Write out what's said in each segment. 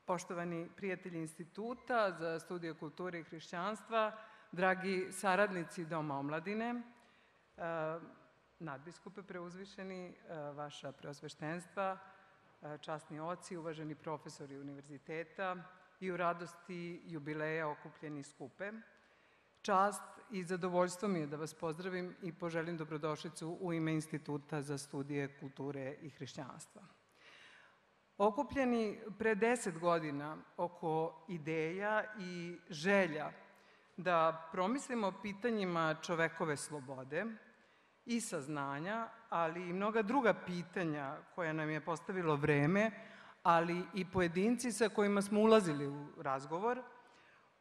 Poštovani prijatelji Instituta za studije kulture i hrišćanstva, dragi saradnici Doma omladine, nadbiskupe preuzvišeni, vaša preosveštenstva, časni oci, uvaženi profesori univerziteta i u radosti jubileja okupljeni skupe. Čast i zadovoljstvo mi je da vas pozdravim i poželim dobrodošlicu u ime Instituta za studije kulture i hrišćanstva. Okupljeni pre 10 godina oko ideja i želja da promislimo o pitanjima čovekove slobode i saznanja, ali i mnoga druga pitanja koja nam je postavilo vreme, ali i pojedinci sa kojima smo ulazili u razgovor,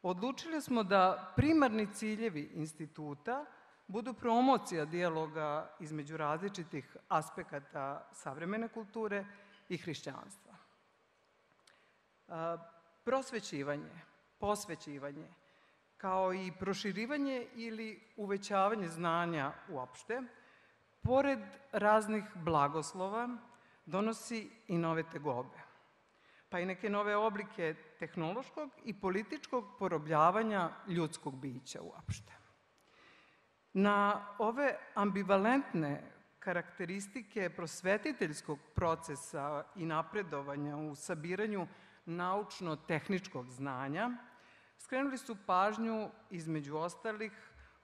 odlučili smo da primarni ciljevi Instituta budu promocija dijaloga između različitih aspekata savremene kulture i hrišćanstva. Prosvećivanje, posvećivanje, kao i proširivanje ili uvećavanje znanja uopšte, pored raznih blagoslova, donosi i nove tegobe, pa i neke nove oblike tehnološkog i političkog porobljavanja ljudskog bića uopšte. Na ove ambivalentne karakteristike prosvetiteljskog procesa i napredovanja u sabiranju naučno-tehničkog znanja skrenuli su pažnju, između ostalih,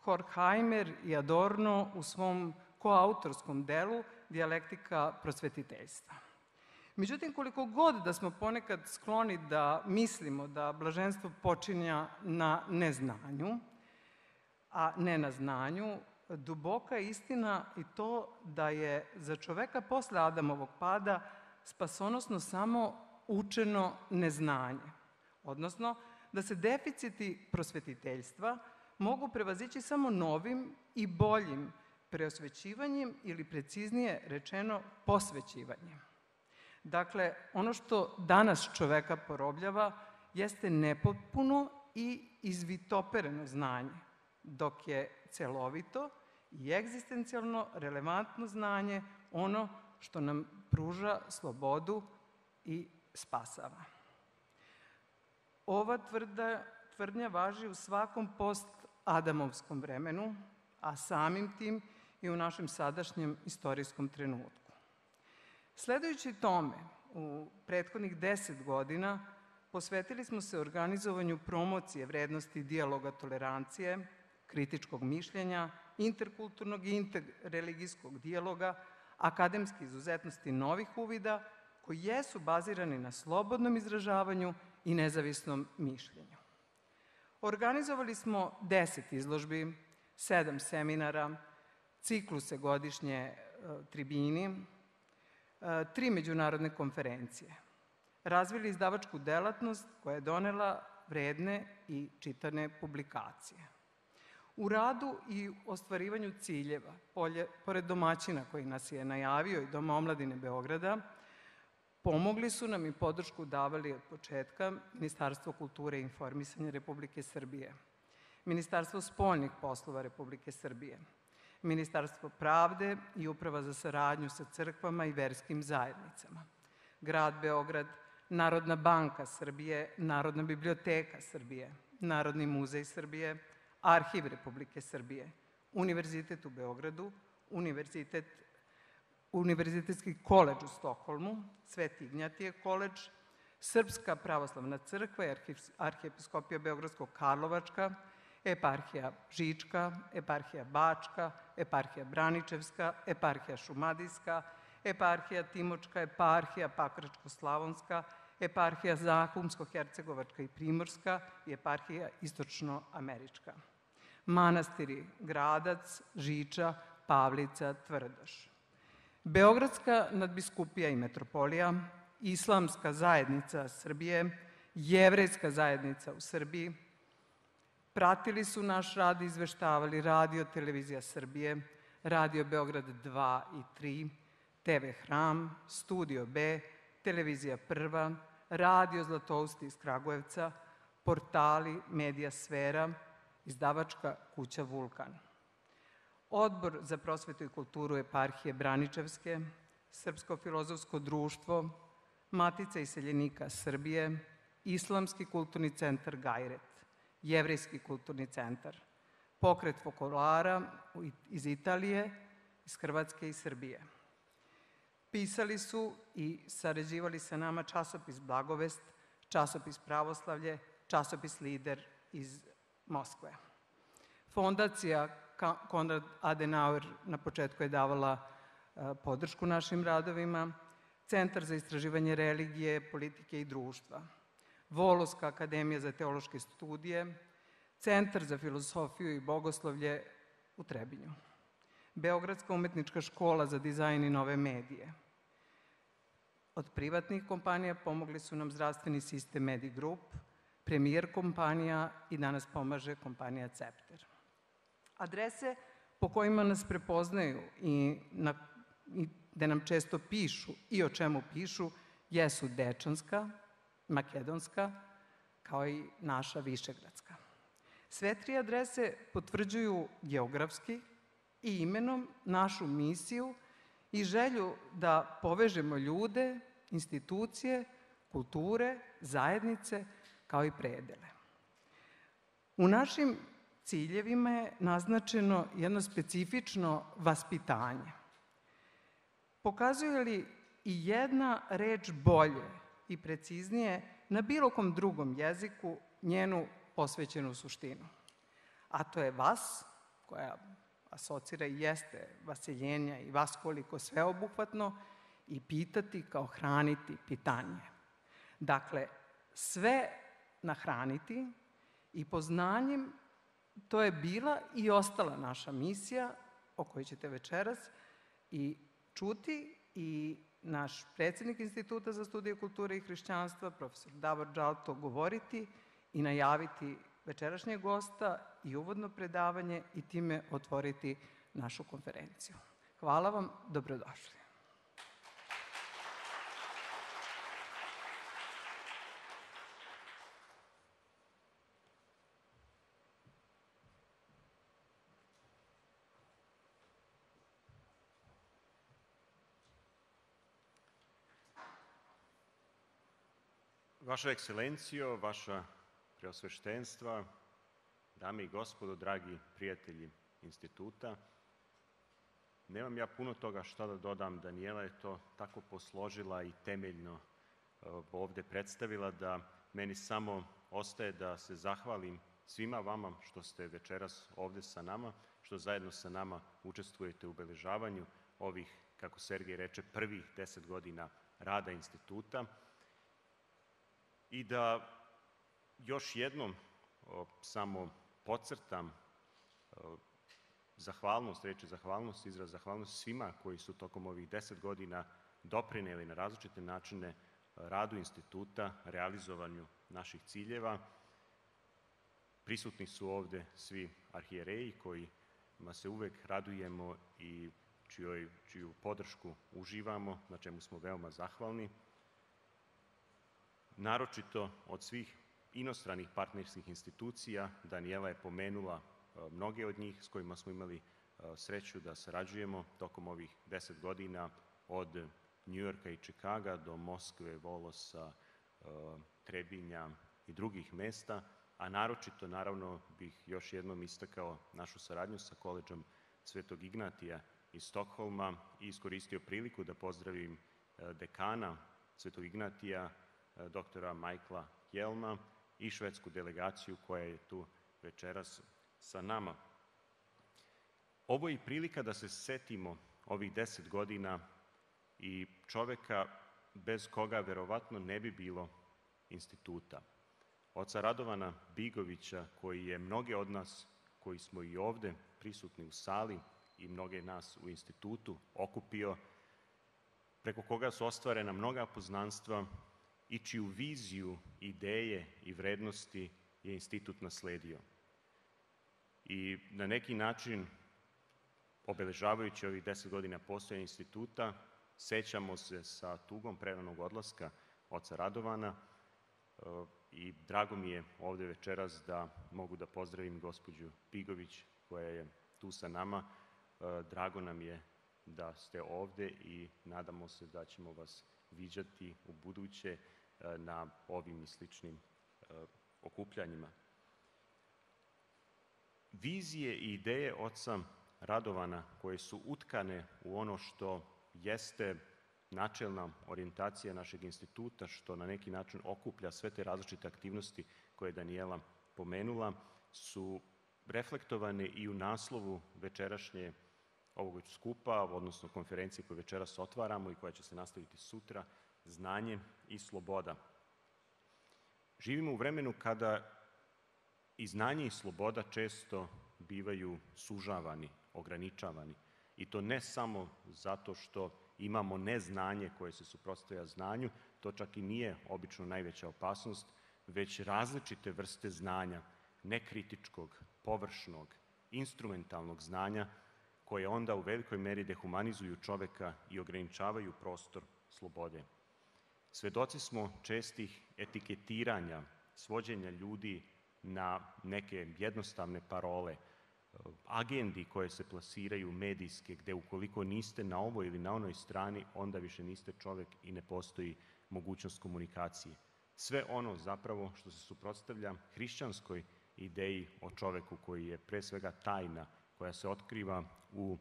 Horkheimer i Adorno u svom koautorskom delu Dijalektika prosvetiteljstva. Međutim, koliko god da smo ponekad skloni da mislimo da blaženstvo počinja na neznanju, a ne na znanju, duboka je istina i to da je za čoveka posle Adamovog pada spasonosno samo učeno neznanje, odnosno da se deficiti prosvetiteljstva mogu prevazići samo novim i boljim preosvećivanjem ili preciznije rečeno posvećivanjem. Dakle, ono što danas čoveka porobljava jeste nepotpuno i izvitopereno znanje, dok je celovito i egzistencijalno relevantno znanje ono što nam pruža slobodu i spasava. Ova tvrdnja važi u svakom post-adamovskom vremenu, a samim tim i u našem sadašnjem istorijskom trenutku. Sledujući tome, u prethodnih 10 godina posvetili smo se organizovanju promocije vrednosti dijaloga tolerancije, kritičkog mišljenja, interkulturnog i interreligijskog dijaloga, akademske izuzetnosti novih uvida koji jesu bazirani na slobodnom izražavanju i nezavisnom mišljenju. Organizovali smo 10 izložbi, 7 seminara, cikluse godišnje tribini, 3 međunarodne konferencije. Razvili izdavačku delatnost koja je donela vredne i čitane publikacije. U radu i ostvarivanju ciljeva, pored domaćina koji nas je najavio i Doma omladine Beograda, pomogli su nam i podršku davali od početka Ministarstvo kulture i informisanja Republike Srbije, Ministarstvo spoljnih poslova Republike Srbije, Ministarstvo pravde i Uprava za saradnju sa crkvama i verskim zajednicama, Grad Beograd, Narodna banka Srbije, Narodna biblioteka Srbije, Narodni muzej Srbije, Arhiv Republike Srbije, Univerzitet u Beogradu, Univerzitetski koledž u Stokholmu, Sveti Ignjatije koledž, Srpska pravoslavna crkva i Arhijepiskopija Beogradsko-Karlovačka, Eparhija Žička, Eparhija Bačka, Eparhija Braničevska, Eparhija Šumadijska, Eparhija Timočka, Eparhija Pakračko-Slavonska, Eparhija Zahumsko-Hercegovačka i Primorska i Eparhija Istočno-Američka. Manastiri Gradac, Žiča, Pavlica, Tvrdoš. Beogradska nadbiskupija i metropolija, Islamska zajednica Srbije, Jevrejska zajednica u Srbiji, pratili su naš rad i izveštavali Radio televizija Srbije, Radio Beograd 2 i 3, TV Hram, Studio B, Televizija Prva, Radio Zlatousti iz Kragujevca, portali Medija Sfera, izdavačka kuća Vulkan. Odbor za prosvetu i kulturu Eparhije Braničevske, Srpsko filozofsko društvo, Matica iseljenika Srbije, Islamski kulturni centar Gajret, Jevrejski kulturni centar, pokret folklora iz Italije, iz Hrvatske i Srbije. Pisali su i sarađivali sa nama časopis Blagovest, časopis Pravoslavlje, časopis Lider iz Moskve. Fondacija Konrad Adenauer na početku je davala podršku našim radovima, Centar za istraživanje religije, politike i društva, Volovska akademija za teološke studije, Centar za filozofiju i bogoslovlje u Trebinju, Beogradska umetnička škola za dizajn i nove medije. Od privatnih kompanija pomogli su nam zdravstveni sistem Medi Group, premijer kompanija i danas pomaže kompanija Cepter. Adrese po kojima nas prepoznaju i gde nam često pišu i o čemu pišu jesu Dečanska, Makedonska, kao i naša Višegradska. Sve tri adrese potvrđuju geografski i imenom našu misiju i želju da povežemo ljude, institucije, kulture, zajednice, kao i predele. U našim ciljevima je naznačeno jedno specifično vaspitanje. Pokazuje li i jedna reč bolje i preciznije na bilo kom drugom jeziku njenu posvećenu suštinu? A to je vas, koja asocira i jeste vaseljenja i vaskoliko sveobuhvatno, i pitati kao hraniti pitanje. Dakle, sve nahraniti i poznanjem, to je bila i ostala naša misija o kojoj ćete večeras i čuti i naš predsjednik Instituta za studije kulture i hrišćanstva, profesor Davor Džalto, govoriti i najaviti večerašnjeg gosta i uvodno predavanje i time otvoriti našu konferenciju. Hvala vam, dobrodošli. Vaša ekscelencijo, vaša preosveštenstva, dame i gospodo, dragi prijatelji Instituta, nemam ja puno toga šta da dodam. Danijela je to tako posložila i temeljno ovde predstavila da meni samo ostaje da se zahvalim svima vama što ste večeras ovde sa nama, što zajedno sa nama učestvujete u obeležavanju ovih, kako Sergej reče, prvih 10 godina rada Instituta. I da još jednom samo podcrtam zahvalnost, reći zahvalnost, izraz zahvalnost svima koji su tokom ovih 10 godina doprineli na različite načine radu Instituta, realizovanju naših ciljeva. Prisutni su ovde svi arhijereji kojima se uvek radujemo i čiju podršku uživamo, na čemu smo veoma zahvalni. Naročito od svih inostranih partnerskih institucija, Danijela je pomenula mnoge od njih s kojima smo imali sreću da sarađujemo tokom ovih 10 godina, od Njujorka i Čikaga do Moskve, Volosa, Trebinja i drugih mesta, a naročito, naravno, bih još jednom istakao našu saradnju sa koledžom Svetog Ignatija iz Stokholma i iskoristio priliku da pozdravim dekana Svetog Ignatija, doktora Michaela Hjelma, i švedsku delegaciju koja je tu večeras sa nama. Ovo je i prilika da se setimo ovih 10 godina i čoveka bez koga verovatno ne bi bilo Instituta. Oca Radovana Bigovića, koji je mnoge od nas koji smo i ovde prisutni u sali i mnoge nas u Institutu okupio, preko koga su ostvarena mnoga poznanstva i čiju viziju, ideje i vrednosti je Institut nasledio. I na neki način, obeležavajući ovih 10 godina postojanja Instituta, sećamo se sa tugom preranog odlaska oca Radovana i drago mi je ovde večeras da mogu da pozdravim gospođu Bigović koja je tu sa nama. Drago nam je da ste ovde i nadamo se da ćemo vas viđati u buduće na ovim i sličnim okupljanjima. Vizije i ideje oca Radovana koje su utkane u ono što jeste načelna orijentacija našeg instituta, što na neki način okuplja sve te različite aktivnosti koje je Danijela pomenula, su reflektovane i u naslovu večerašnje ovog skupa, odnosno konferencije koju večeras otvaramo i koja će se nastaviti sutra, Znanje i sloboda. Živimo u vremenu kada i znanje i sloboda često bivaju sužavani, ograničavani. I to ne samo zato što imamo neznanje koje se suprotstavlja znanju, to čak i nije obično najveća opasnost, već različite vrste znanja, nekritičkog, površnog, instrumentalnog znanja, koje onda u velikoj meri dehumanizuju čoveka i ograničavaju prostor slobode. Svedoci smo čestih etiketiranja, svođenja ljudi na neke jednostavne parole, agendi koje se plasiraju medijske, gde ukoliko niste na ovoj ili na onoj strani, onda više niste čovek i ne postoji mogućnost komunikacije. Sve ono zapravo što se suprotstavlja hrišćanskoj ideji o čoveku koji je pre svega tajna, koja se otkriva u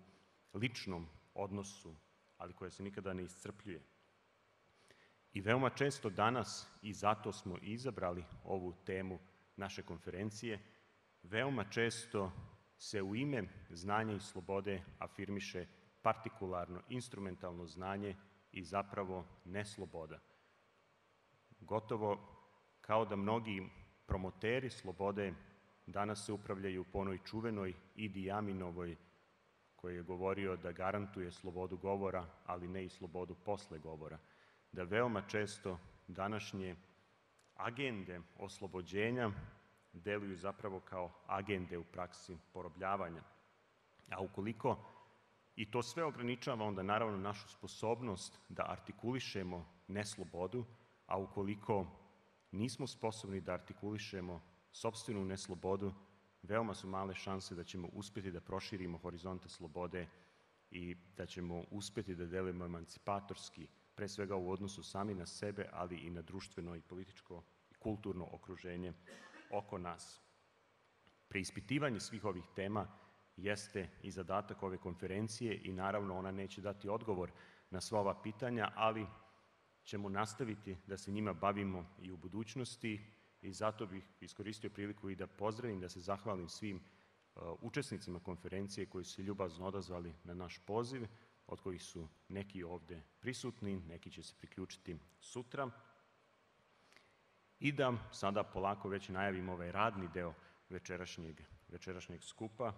ličnom odnosu, ali koja se nikada ne iscrpljuje. I veoma često danas, i zato smo izabrali ovu temu naše konferencije, veoma često se u ime znanja i slobode afirmiše partikularno, instrumentalno znanje i zapravo nesloboda. Gotovo kao da mnogi promoteri slobode danas se upravljaju po onoj čuvenoj Idi Aminovoj, koji je govorio da garantuje slobodu govora, ali ne i slobodu posle govora. Da veoma često današnje agende oslobođenja deluju zapravo kao agende u praksi porobljavanja. A ukoliko i to sve ograničava, onda naravno našu sposobnost da artikulišemo neslobodu, a ukoliko nismo sposobni da artikulišemo sopstvenu neslobodu, veoma su male šanse da ćemo uspjeti da proširimo horizonte slobode i da ćemo uspjeti da delujemo emancipatorski, pre svega u odnosu sami na sebe, ali i na društveno i političko i kulturno okruženje oko nas. Preispitivanje svih ovih tema jeste i zadatak ove konferencije i naravno ona neće dati odgovor na sva ova pitanja, ali ćemo nastaviti da se njima bavimo i u budućnosti i zato bih iskoristio priliku i da pozdravim, da se zahvalim svim učesnicima konferencije koji su se ljubazno odazvali na naš poziv, od kojih su neki ovde prisutni, neki će se priključiti sutra. I da sada polako već najavim ovaj radni deo večerašnjeg skupa.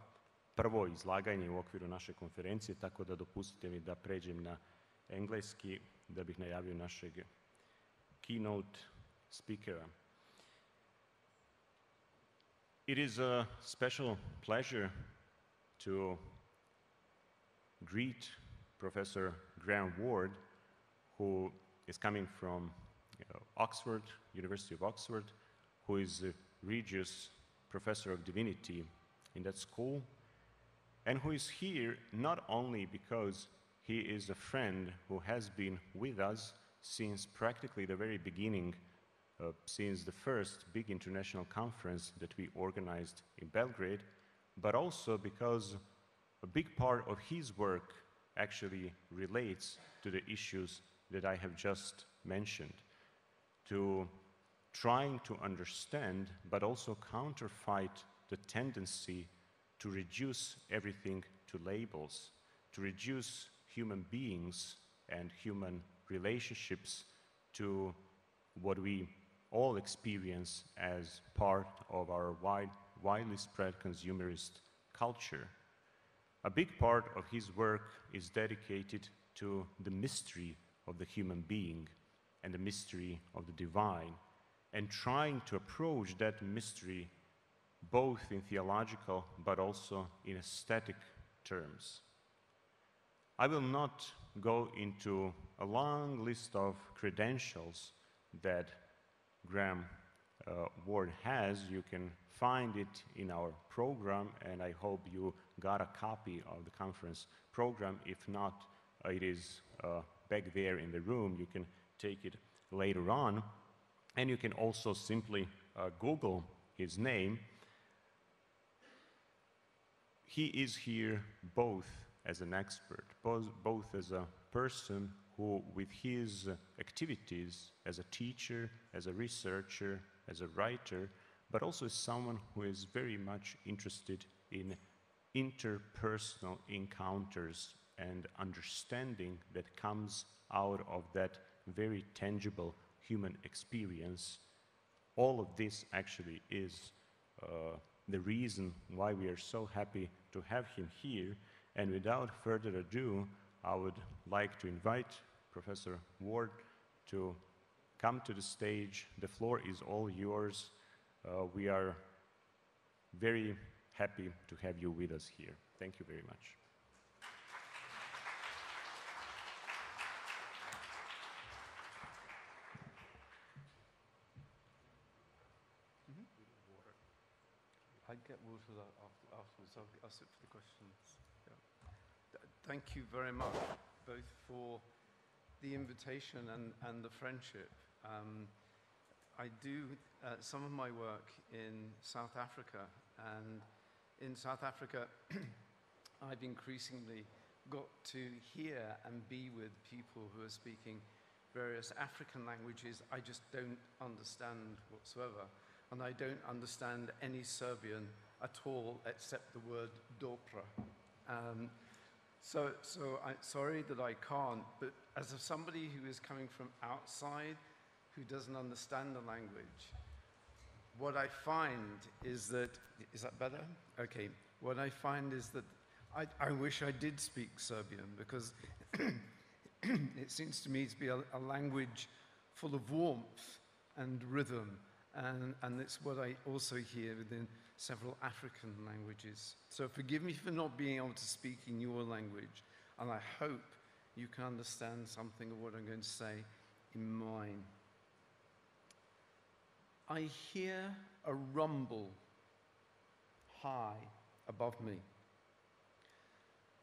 Prvo izlaganje u okviru naše konferencije, tako da dopustite mi da pređem na engleski, da bih najavio našeg keynote speakera. It is a special pleasure to greet Professor Graham Ward, who is coming from Oxford, University of Oxford, who is a Regius Professor of Divinity in that school, and who is here not only because he is a friend who has been with us since practically the very beginning, since the first big international conference that we organized in Belgrade, but also because a big part of his work actually relates to the issues that I have just mentioned, to trying to understand but also counterfight the tendency to reduce everything to labels, to reduce human beings and human relationships to what we all experience as part of our widely spread consumerist culture. A big part of his work is dedicated to the mystery of the human being and the mystery of the divine, and trying to approach that mystery both in theological but also in aesthetic terms. I will not go into a long list of credentials that Graham Ward has. You can find it in our program, and I hope you got a copy of the conference program. If not, it is back there in the room. You can take it later on. And you can also simply Google his name. He is here both as an expert, both as a person who, with his activities as a teacher, as a researcher, as a writer, but also as someone who is very much interested in interpersonal encounters and understanding that comes out of that very tangible human experience. All of this actually is the reason why we are so happy to have him here. And without further ado, I would like to invite Professor Ward to come to the stage. The floor is all yours. We are very happy to have you with us here. Thank you very much. I'd get water afterwards. I'll sit for the questions. Yeah. Thank you very much, both for the invitation and the friendship. I do some of my work in South Africa, and in South Africa, I've increasingly got to hear and be with people who are speaking various African languages I just don't understand whatsoever. And I don't understand any Serbian at all except the word dobra. So I'm sorry that I can't, but as of somebody who is coming from outside, who doesn't understand the language, what I find is that, is that better? Okay, what I find is that I wish I did speak Serbian, because it seems to me to be a language full of warmth and rhythm, and it's what I also hear within several African languages. So forgive me for not being able to speak in your language, and I hope you can understand something of what I'm going to say in mine. I hear a rumble high above me,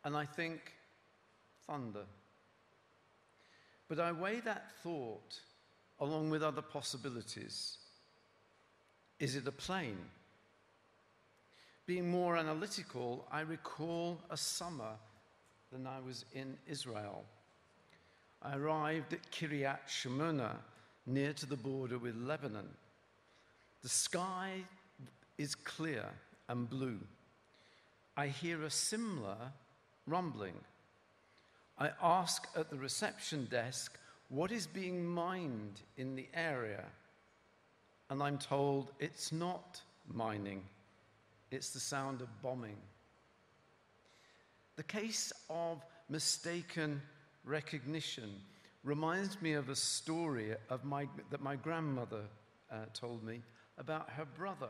and I think thunder. But I weigh that thought along with other possibilities. Is it a plane? Being more analytical, I recall a summer when I was in Israel. I arrived at Kiryat Shemona, near to the border with Lebanon. The sky is clear and blue. I hear a similar rumbling. I ask at the reception desk what is being mined in the area, and I'm told it's not mining, it's the sound of bombing. The case of mistaken recognition reminds me of a story that my grandmother told me about her brother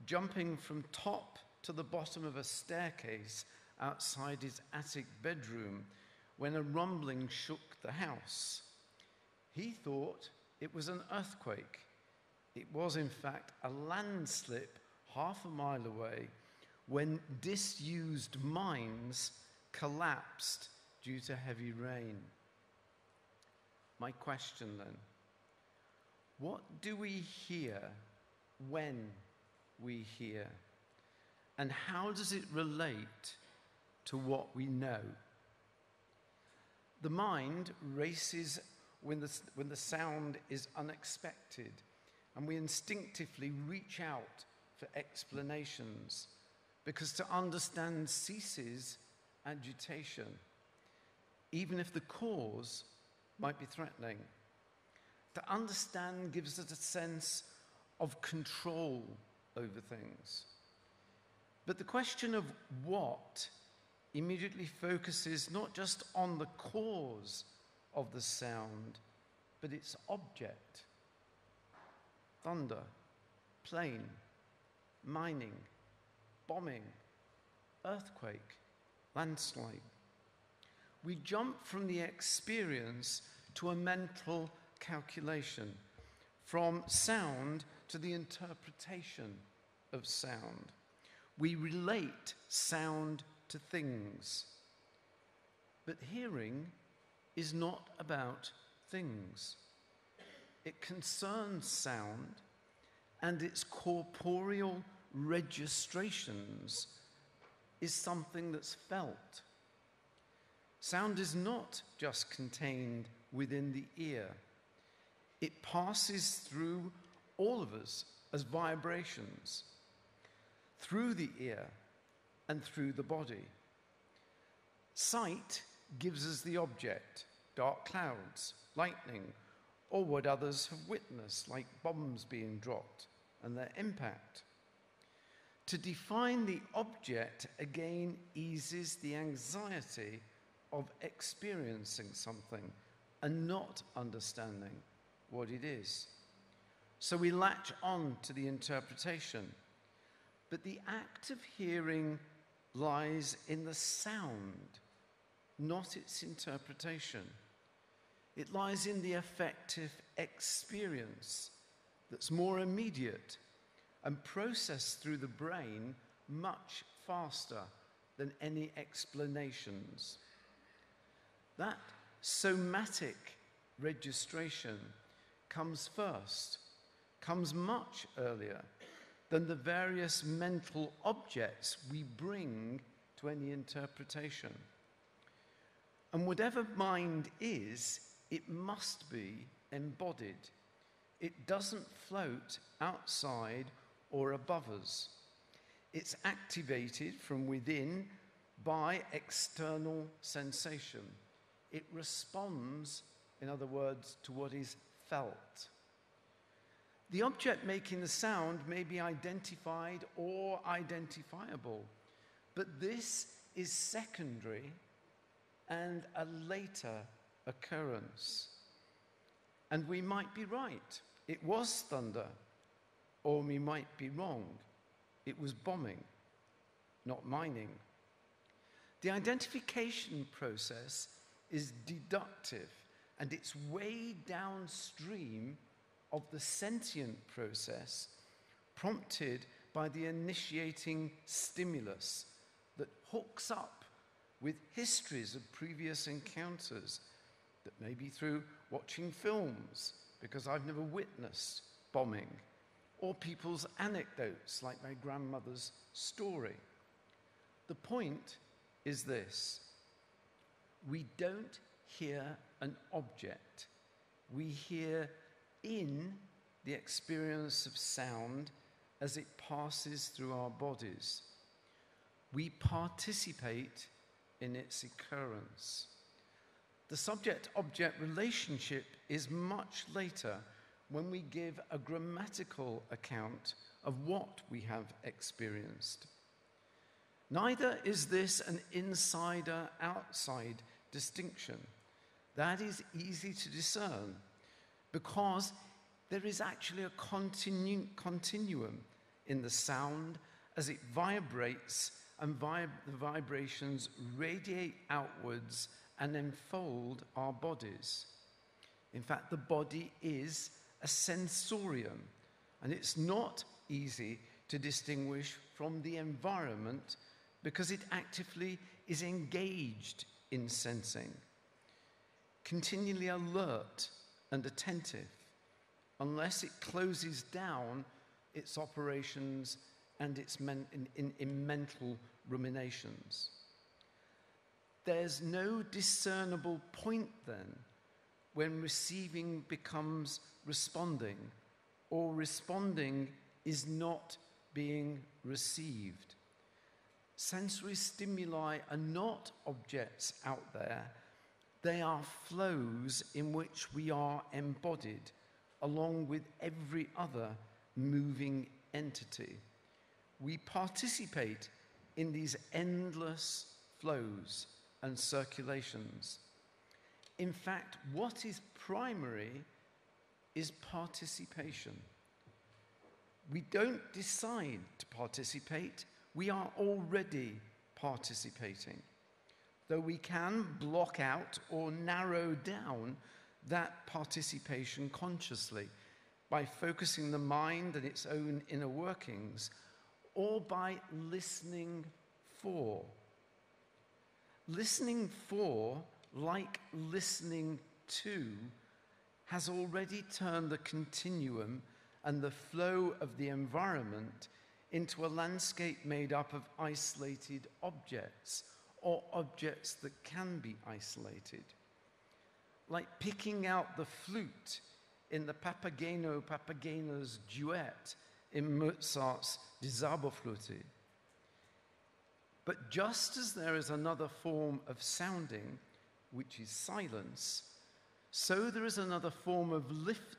jumping from top to the bottom of a staircase outside his attic bedroom when a rumbling shook the house. He thought it was an earthquake. It was, in fact, a landslip half a mile away when disused mines collapsed due to heavy rain. My question then, what do we hear when we hear? And how does it relate to what we know? The mind races when the sound is unexpected, and we instinctively reach out for explanations, because to understand ceases agitation, even if the cause might be threatening. To understand gives us a sense of control over things. But the question of what immediately focuses not just on the cause of the sound, but its object. Thunder, plane, mining, bombing, earthquake, landslide. We jump from the experience to a mental calculation, from sound to the interpretation of sound. We relate sound to things. But hearing is not about things. it concerns sound and its corporeal registrations is something that's felt. Sound is not just contained within the ear. It passes through all of us as vibrations, through the ear and through the body. Sight gives us the object, dark clouds, lightning, or what others have witnessed, like bombs being dropped and their impact. To define the object again eases the anxiety of experiencing something and not understanding what it is. So we latch on to the interpretation. But the act of hearing lies in the sound, not its interpretation. It lies in the affective experience that's more immediate and processed through the brain much faster than any explanations. That somatic registration comes first, comes much earlier than the various mental objects we bring to any interpretation. And whatever mind is, it must be embodied. It doesn't float outside or above us. It's activated from within by external sensation. It responds, in other words, to what is felt. The object making the sound may be identified or identifiable, but this is secondary and a later occurrence. And we might be right. It was thunder. Or we might be wrong. It was bombing, not mining. The identification process is deductive, and it's way downstream of the sentient process prompted by the initiating stimulus that hooks up with histories of previous encounters, that may be through watching films, because I've never witnessed bombing, or people's anecdotes, like my grandmother's story. The point is this: we don't hear an object. We hear in the experience of sound as it passes through our bodies. We participate in its occurrence. The subject-object relationship is much later, when we give a grammatical account of what we have experienced. Neither is this an insider-outside distinction. That is easy to discern, because there is actually a continuum in the sound as it vibrates, and the vibrations radiate outwards and enfold our bodies. In fact, the body is a sensorium, and it's not easy to distinguish from the environment because it actively is engaged in sensing, continually alert and attentive, unless it closes down its operations and its in mental ruminations. There's no discernible point then when receiving becomes responding, or responding is not being received. Sensory stimuli are not objects out there. They are flows in which we are embodied, along with every other moving entity. We participate in these endless flows and circulations. In fact, what is primary is participation. We don't decide to participate, we are already participating. Though we can block out or narrow down that participation consciously by focusing the mind and its own inner workings, or by listening for. Listening for, like listening to, has already turned the continuum and the flow of the environment into a landscape made up of isolated objects, or objects that can be isolated. Like picking out the flute in the Papageno-Papageno's duet in Mozart's Die Zauberflöte. But just as there is another form of sounding, which is silence, so there is another form of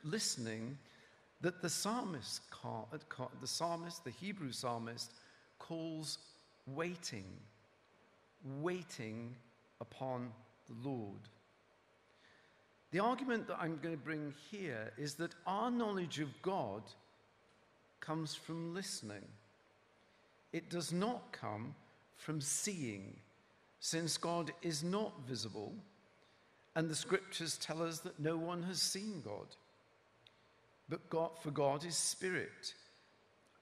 listening that the Hebrew psalmist, calls waiting, waiting upon the Lord. The argument that I'm going to bring here is that our knowledge of God comes from listening. It does not come from seeing, since God is not visible, and the scriptures tell us that no one has seen God. But for God is spirit.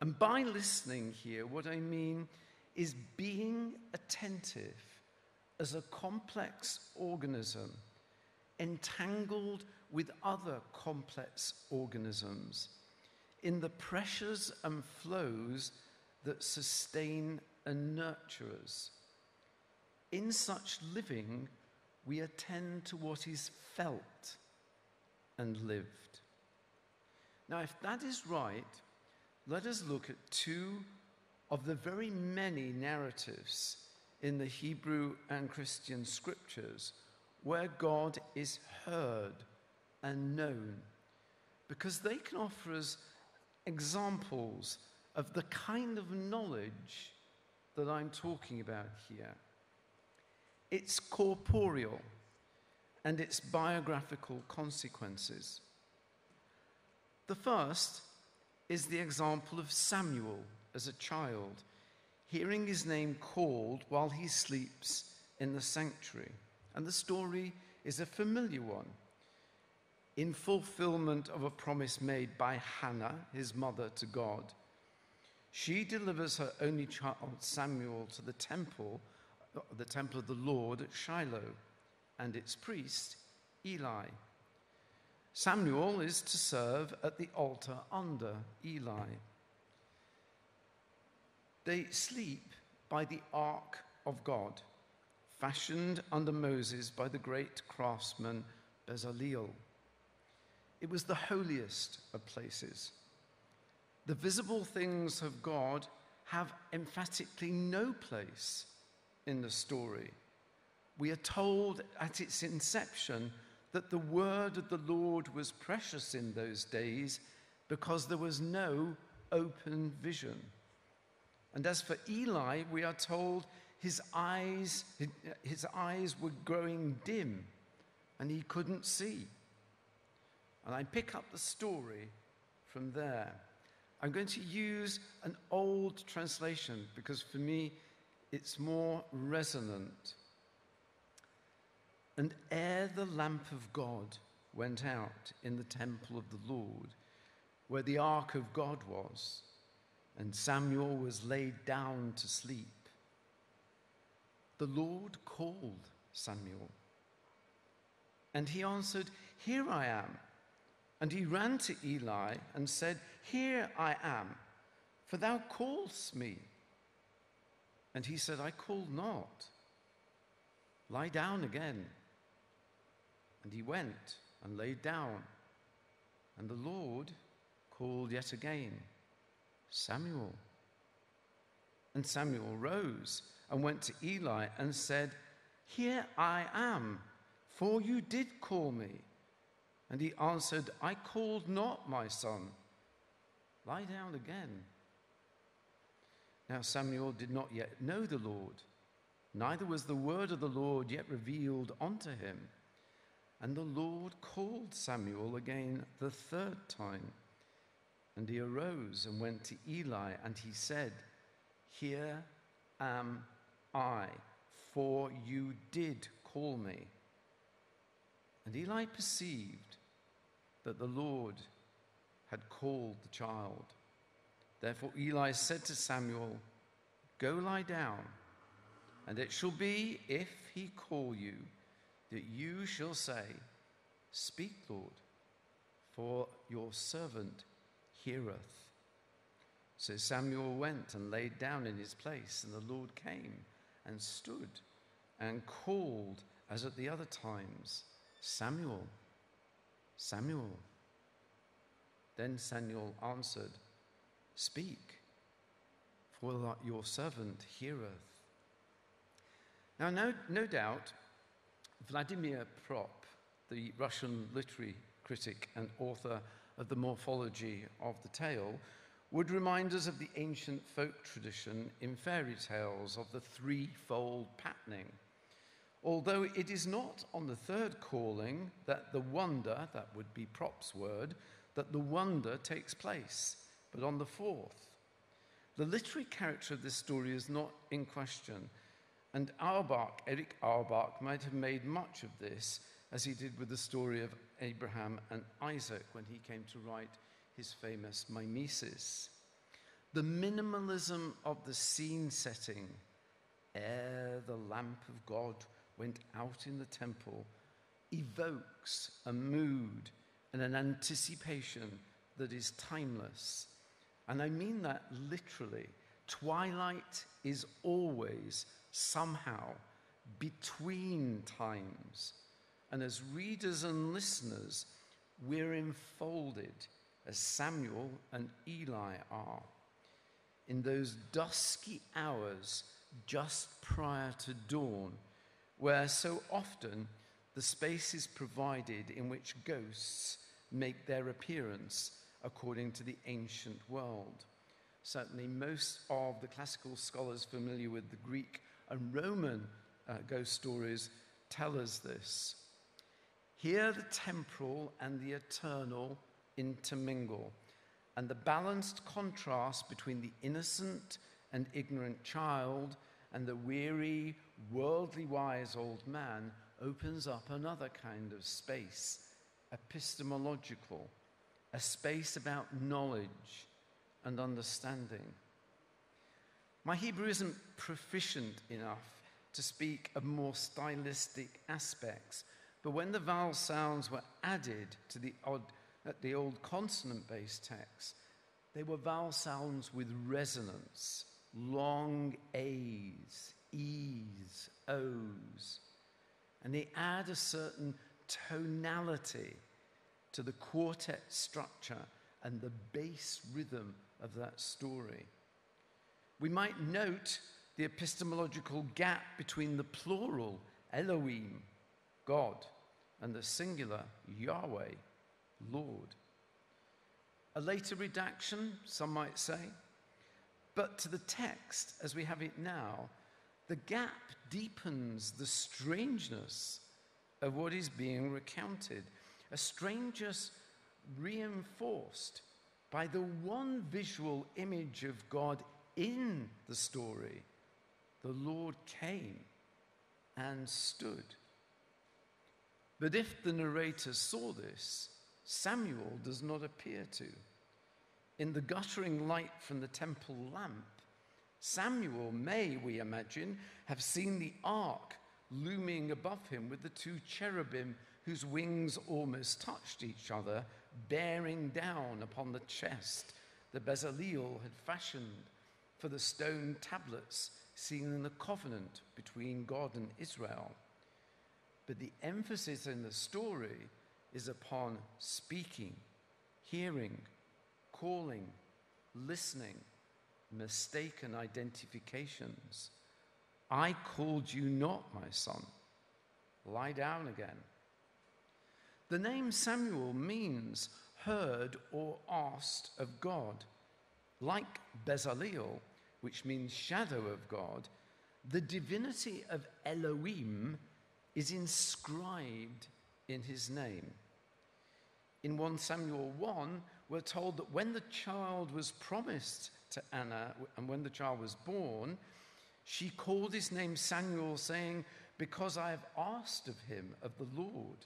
And by listening here, what I mean is being attentive as a complex organism entangled with other complex organisms in the pressures and flows that sustain and nurture us. In such living, we attend to what is felt and lived. Now, if that is right, let us look at two of the very many narratives in the Hebrew and Christian scriptures where God is heard and known, because they can offer us examples of the kind of knowledge that I'm talking about here. It's corporeal and its biographical consequences. The first is the example of Samuel as a child, hearing his name called while he sleeps in the sanctuary. And the story is a familiar one. In fulfillment of a promise made by Hannah, his mother, to God, she delivers her only child, Samuel, to the temple of the Lord at Shiloh, and its priest, Eli. Samuel is to serve at the altar under Eli. They sleep by the ark of God, fashioned under Moses by the great craftsman Bezaleel. It was the holiest of places. The visible things of God have emphatically no place in the story. We are told at its inception that the word of the Lord was precious in those days because there was no open vision. And as for Eli, we are told his eyes were growing dim and he couldn't see. And I pick up the story from there. I'm going to use an old translation because for me it's more resonant. And ere the lamp of God went out in the temple of the Lord, where the ark of God was, and Samuel was laid down to sleep, the Lord called Samuel. And he answered, "Here I am." And he ran to Eli and said, "Here I am, for thou callest me." And he said, "I called not. Lie down again." And he went and laid down. And the Lord called yet again, "Samuel." And Samuel rose and went to Eli and said, "Here I am, for you did call me." And he answered, "I called not, my son. Lie down again." Now Samuel did not yet know the Lord, neither was the word of the Lord yet revealed unto him. And the Lord called Samuel again the third time. And he arose and went to Eli, and he said, "Here am I, for you did call me." And Eli perceived that the Lord had called the child. Therefore Eli said to Samuel, "Go lie down, and it shall be, if he call you, that you shall say, 'Speak, Lord, for your servant heareth. So Samuel went and laid down in his place, and the Lord came and stood and called, as at the other times, Samuel, Samuel. Then Samuel answered, Speak, for your servant heareth. Now, no doubt, Vladimir Prop, the Russian literary critic and author of The Morphology of the Tale, would remind us of the ancient folk tradition in fairy tales of the threefold patterning. Although it is not on the third calling that the wonder, that would be Prop's word, that the wonder takes place, but on the fourth. The literary character of this story is not in question, and Eric Auerbach might have made much of this, as he did with the story of Abraham and Isaac when he came to write his famous Mimesis. The minimalism of the scene setting, ere the lamp of God went out in the temple, evokes a mood and an anticipation that is timeless. And I mean that literally. Twilight is always somehow between times. And as readers and listeners, we're enfolded, as Samuel and Eli are, in those dusky hours just prior to dawn, where so often the space is provided in which ghosts make their appearance according to the ancient world. Certainly most of the classical scholars familiar with the Greek and Roman ghost stories tell us this. Here the temporal and the eternal intermingle, and the balanced contrast between the innocent and ignorant child and the weary, worldly wise old man opens up another kind of space, epistemological, a space about knowledge and understanding. My Hebrew isn't proficient enough to speak of more stylistic aspects, but when the vowel sounds were added to the old consonant-based texts, they were vowel sounds with resonance, long A's, E's, O's, and they add a certain tonality to the quartet structure and the bass rhythm of that story. We might note the epistemological gap between the plural, Elohim, God, and the singular, Yahweh, Lord. A later redaction, some might say, but to the text as we have it now, the gap deepens the strangeness of what is being recounted, a strangeness reinforced by the one visual image of God in the story. The Lord came and stood. But if the narrator saw this, Samuel does not appear to. In the guttering light from the temple lamp, Samuel may, we imagine, have seen the ark looming above him with the two cherubim whose wings almost touched each other, bearing down upon the chest that Bezaleel had fashioned for the stone tablets seen in the covenant between God and Israel. But the emphasis in the story is upon speaking, hearing, calling, listening, mistaken identifications. I called you not, my son. Lie down again. The name Samuel means heard or asked of God. Like Bezaleel, which means shadow of God, the divinity of Elohim is inscribed in his name. In 1 Samuel 1, we're told that when the child was promised to Anna and when the child was born, she called his name Samuel, saying, "Because I have asked of him, of the Lord."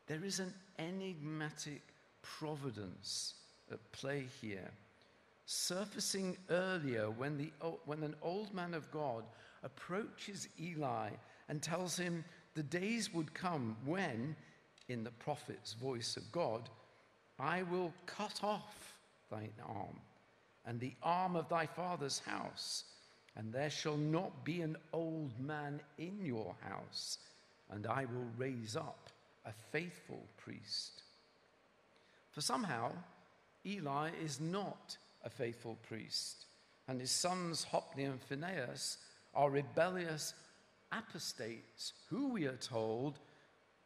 There is an enigmatic providence at play here, surfacing earlier when an old man of God approaches Eli and tells him the days would come when, in the prophet's voice of God, I will cut off thine arm, and the arm of thy father's house, and there shall not be an old man in your house, and I will raise up a faithful priest. For somehow, Eli is not a faithful priest, and his sons Hophni and Phinehas are rebellious apostates who, we are told,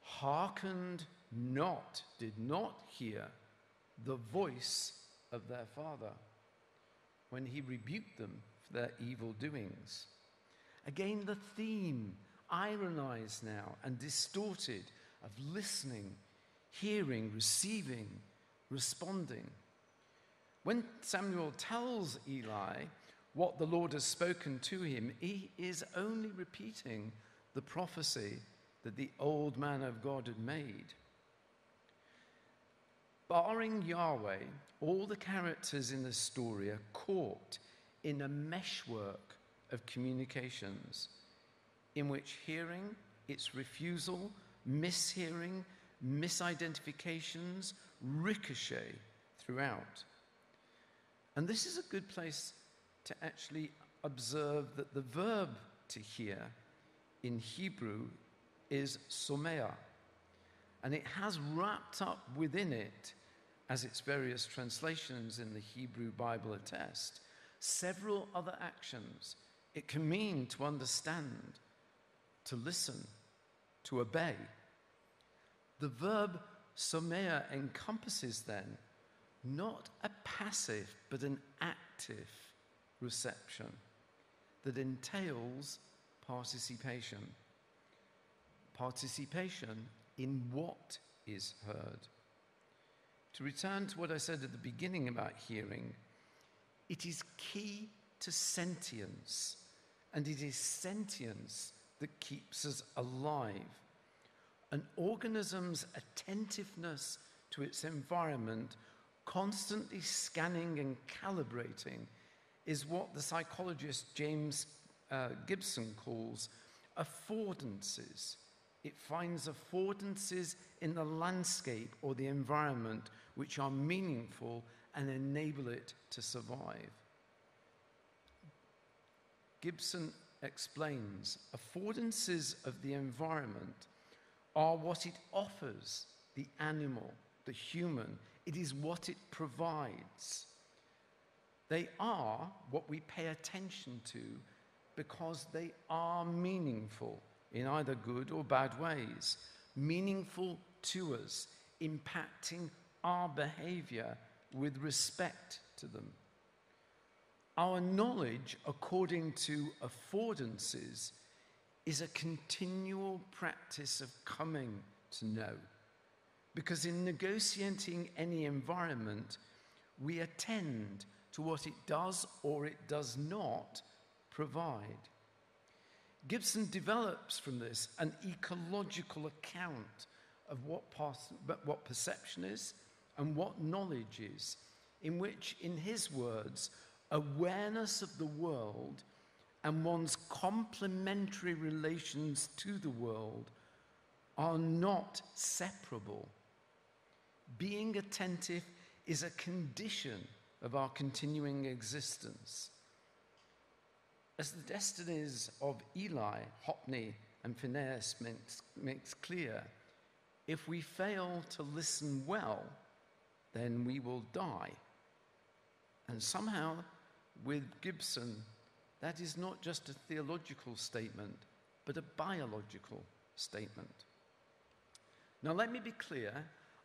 hearkened not, did not hear the voice of their father when he rebuked them for their evil doings. Again, the theme, ironized now and distorted, of listening, hearing, receiving, responding. When Samuel tells Eli what the Lord has spoken to him, he is only repeating the prophecy that the old man of God had made. Barring Yahweh, all the characters in the story are caught in a meshwork of communications in which hearing, its refusal, mishearing, misidentifications ricochet throughout. And this is a good place to actually observe that the verb to hear in Hebrew is somea, and it has wrapped up within it, as its various translations in the Hebrew Bible attest, several other actions. It can mean to understand, to listen, to obey. The verb somea encompasses then not a passive but an active reception that entails participation. Participation in what is heard. To return to what I said at the beginning about hearing, it is key to sentience, and it is sentience that keeps us alive. An organism's attentiveness to its environment, constantly scanning and calibrating, is what the psychologist James Gibson calls affordances. It finds affordances in the landscape or the environment which are meaningful and enable it to survive. Gibson explains, affordances of the environment are what it offers the animal, the human. It is what it provides. They are what we pay attention to because they are meaningful in either good or bad ways, meaningful to us, impacting our behavior with respect to them. Our knowledge, according to affordances, is a continual practice of coming to know. Because in negotiating any environment, we attend to what it does or it does not provide. Gibson develops from this an ecological account of what perception is and what knowledge is, in which, in his words, awareness of the world and one's complementary relations to the world are not separable. Being attentive is a condition of our continuing existence. As the destinies of Eli, Hophni, and Phinehas makes clear, if we fail to listen well, then we will die. And somehow, with Gibson, that is not just a theological statement, but a biological statement. Now, let me be clear,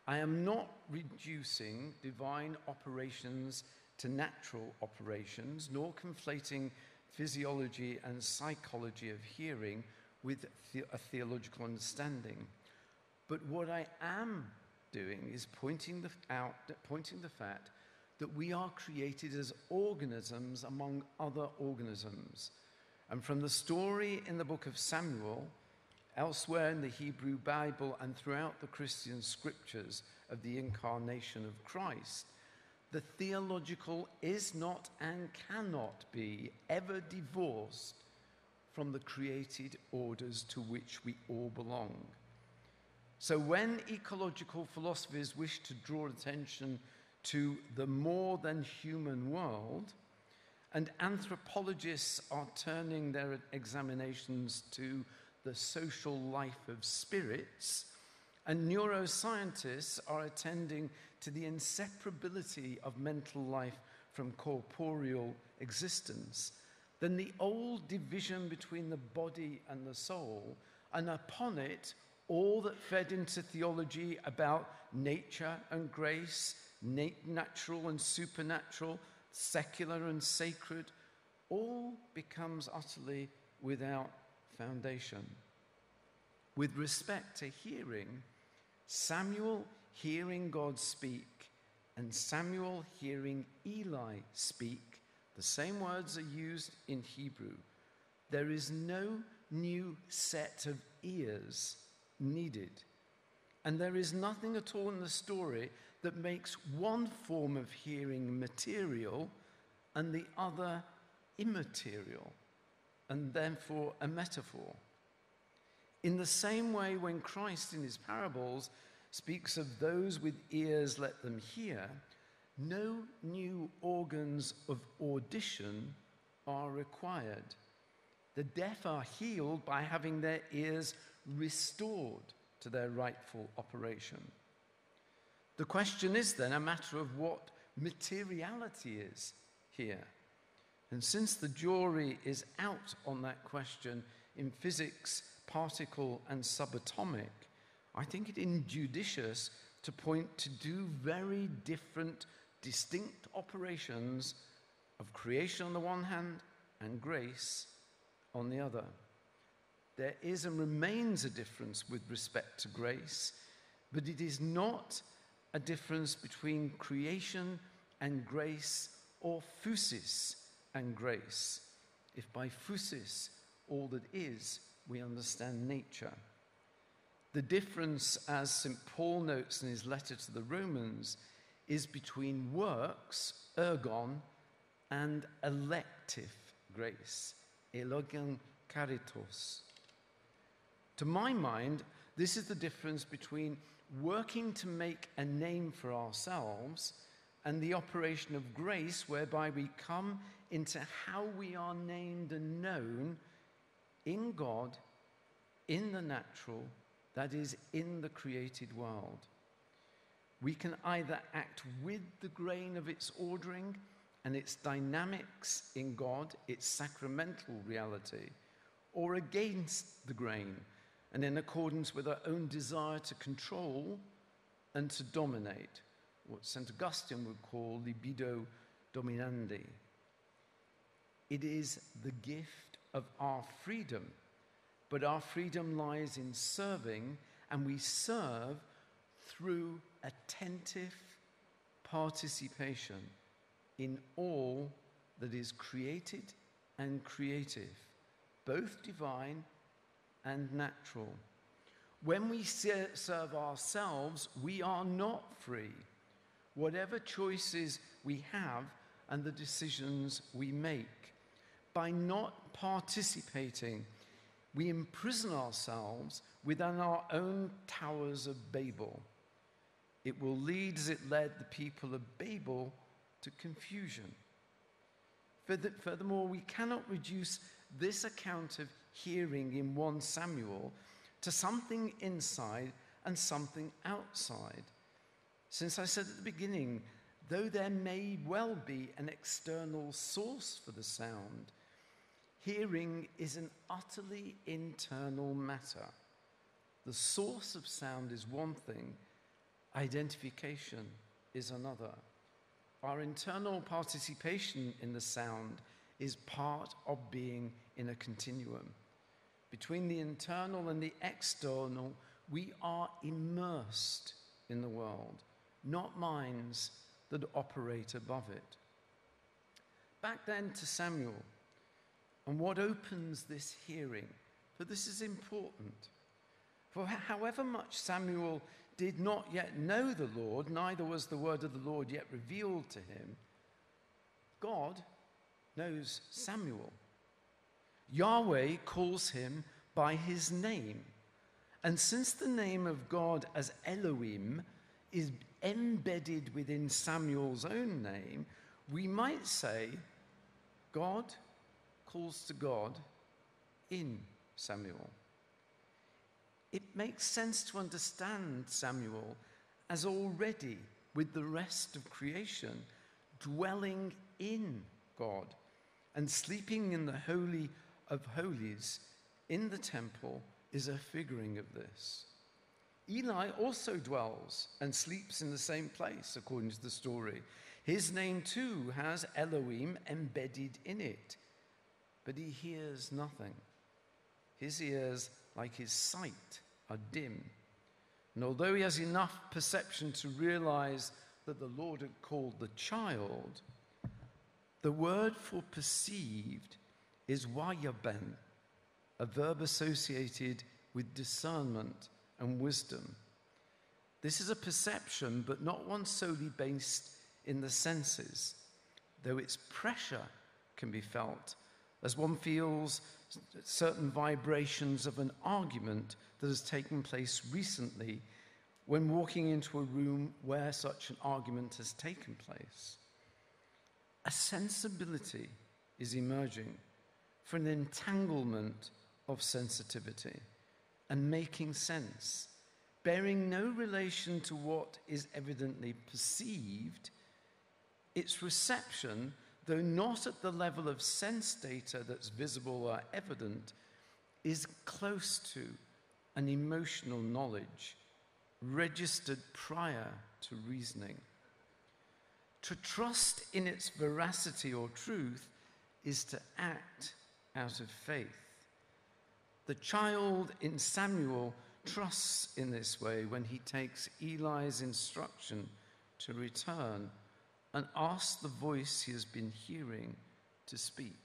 I am not reducing divine operations to natural operations, nor conflating physiology and psychology of hearing with a theological understanding. But what I am doing is pointing the fact that we are created as organisms among other organisms. And from the story in the book of Samuel, elsewhere in the Hebrew Bible and throughout the Christian scriptures of the incarnation of Christ, the theological is not and cannot be ever divorced from the created orders to which we all belong. So when ecological philosophers wish to draw attention to the more than human world, and anthropologists are turning their examinations to the social life of spirits, and neuroscientists are attending to the inseparability of mental life from corporeal existence, then the old division between the body and the soul, and upon it all that fed into theology about nature and grace, natural and supernatural, secular and sacred, all becomes utterly without foundation. With respect to hearing, Samuel hearing God speak and Samuel hearing Eli speak, the same words are used in Hebrew. There is no new set of ears needed. And there is nothing at all in the story that makes one form of hearing material and the other immaterial, and therefore a metaphor. In the same way, when Christ in his parables speaks of those with ears let them hear, no new organs of audition are required. The deaf are healed by having their ears restored to their rightful operation. The question is then a matter of what materiality is here. And since the jury is out on that question in physics, particle and subatomic, I think it injudicious to point to two very different, distinct operations of creation on the one hand and grace on the other. There is and remains a difference with respect to grace, but it is not a difference between creation and grace or physis and grace, if by physis all that is we understand nature. The difference, as St. Paul notes in his letter to the Romans, is between works, ergon, and elective grace, elogion caritos. To my mind, this is the difference between working to make a name for ourselves and the operation of grace, whereby we come into how we are named and known in God, in the natural, that is, in the created world. We can either act with the grain of its ordering and its dynamics in God, its sacramental reality, or against the grain and in accordance with our own desire to control and to dominate, what St. Augustine would call libido dominandi. It is the gift of our freedom, but our freedom lies in serving, and we serve through attentive participation in all that is created and creative, both divine and natural. When we serve ourselves, we are not free, whatever choices we have and the decisions we make. By not participating, we imprison ourselves within our own towers of Babel. It will lead, as it led the people of Babel, to confusion. Furthermore, we cannot reduce this account of hearing in 1 Samuel to something inside and something outside. Since I said at the beginning, though there may well be an external source for the sound, hearing is an utterly internal matter. The source of sound is one thing, identification is another. Our internal participation in the sound is part of being in a continuum. Between the internal and the external, we are immersed in the world, not minds that operate above it. Back then to Samuel, and what opens this hearing, for this is important. For however much Samuel did not yet know the Lord, neither was the word of the Lord yet revealed to him, God knows Samuel. Yahweh calls him by his name, And since the name of God as Elohim is embedded within Samuel's own name, we might say God calls to God in Samuel. It makes sense to understand Samuel as already, with the rest of creation, dwelling in God and sleeping in the Holy of Holies in the temple is a figuring of this. Eli also dwells and sleeps in the same place, according to the story. His name too has Elohim embedded in it, but he hears nothing. His ears, like his sight, are dim. And although he has enough perception to realize that the Lord had called the child, the word for perceived is wayaben, a verb associated with discernment and wisdom. This is a perception, but not one solely based in the senses, though its pressure can be felt as one feels certain vibrations of an argument that has taken place recently when walking into a room where such an argument has taken place. A sensibility is emerging for an entanglement of sensitivity and making sense, bearing no relation to what is evidently perceived. Its reception, though not at the level of sense data that's visible or evident, is close to an emotional knowledge registered prior to reasoning. To trust in its veracity or truth is to act out of faith. The child in Samuel trusts in this way when he takes Eli's instruction to return and asks the voice he has been hearing to speak.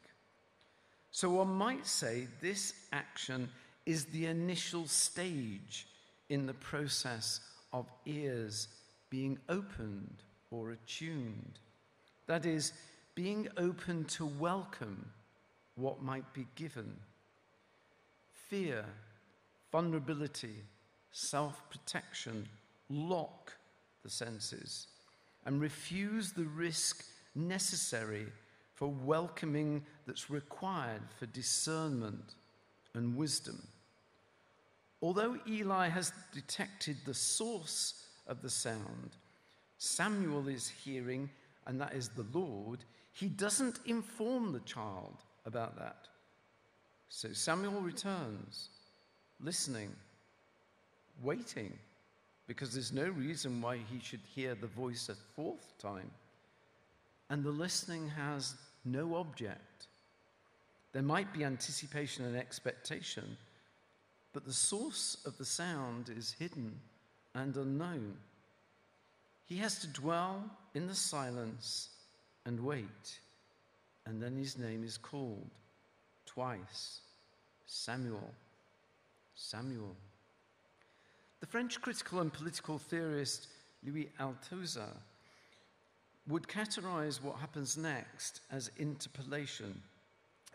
So one might say this action is the initial stage in the process of ears being opened or attuned. That is, being open to welcome what might be given. Fear, vulnerability, self-protection lock the senses and refuse the risk necessary for welcoming that's required for discernment and wisdom. Although Eli has detected the source of the sound, Samuel is hearing, and that is the Lord. He doesn't inform the child about that. So Samuel returns, listening, waiting, because there's no reason why he should hear the voice a fourth time. And the listening has no object. There might be anticipation and expectation, but the source of the sound is hidden and unknown. He has to dwell in the silence and wait, and then his name is called twice, Samuel, Samuel. The French critical and political theorist Louis Althusser would categorize what happens next as interpellation.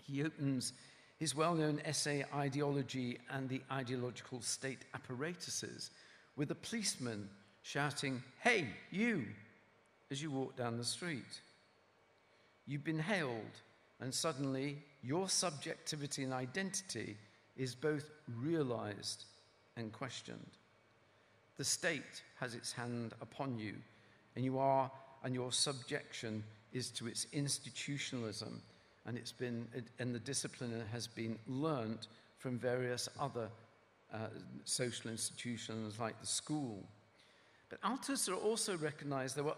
He opens his well-known essay, Ideology and the Ideological State Apparatuses, with a policeman shouting, "Hey, you," as you walk down the street. You've been hailed, and suddenly your subjectivity and identity is both realized and questioned. The state has its hand upon you, and your subjection is to its institutionalism, and the discipline has been learnt from various other social institutions like the school. But Althusser also recognized there were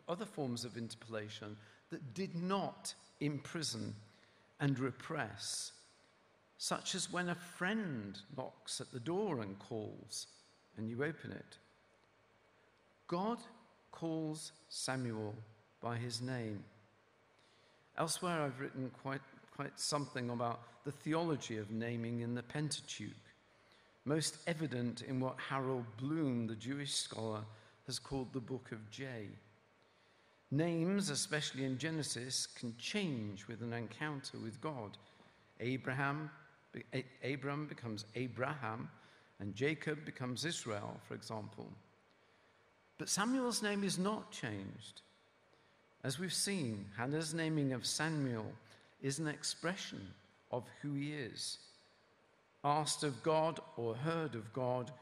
other forms of interpellation that did not imprison and repress, such as when a friend knocks at the door and calls, and you open it. God calls Samuel by his name. Elsewhere, I've written quite something about the theology of naming in the Pentateuch, most evident in what Harold Bloom, the Jewish scholar, has called the Book of J. Names, especially in Genesis, can change with an encounter with God. Abram becomes Abraham, and Jacob becomes Israel, for example. But Samuel's name is not changed. As we've seen, Hannah's naming of Samuel is an expression of who he is. Asked of God or heard of God,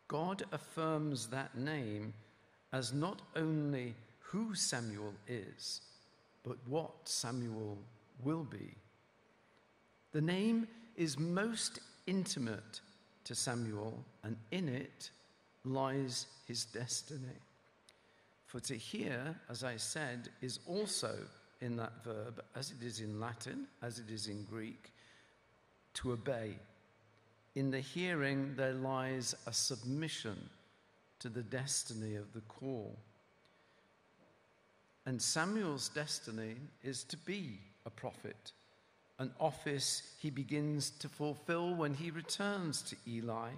God affirms that name as not only who Samuel is, but what Samuel will be. The name is most intimate to Samuel, and in it lies his destiny. For to hear, as I said, is also in that verb, as it is in Latin, as it is in Greek, to obey. In the hearing there lies a submission to the destiny of the call. And Samuel's destiny is to be a prophet, an office he begins to fulfill when he returns to Eli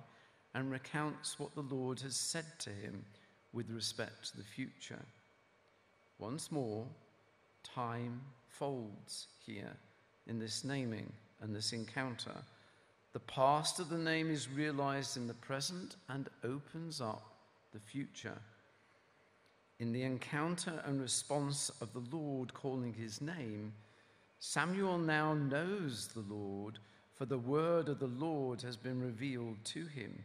and recounts what the Lord has said to him with respect to the future. Once more, time folds here in this naming and this encounter. The past of the name is realized in the present and opens up the future. In the encounter and response of the Lord calling his name, Samuel now knows the Lord, for the word of the Lord has been revealed to him.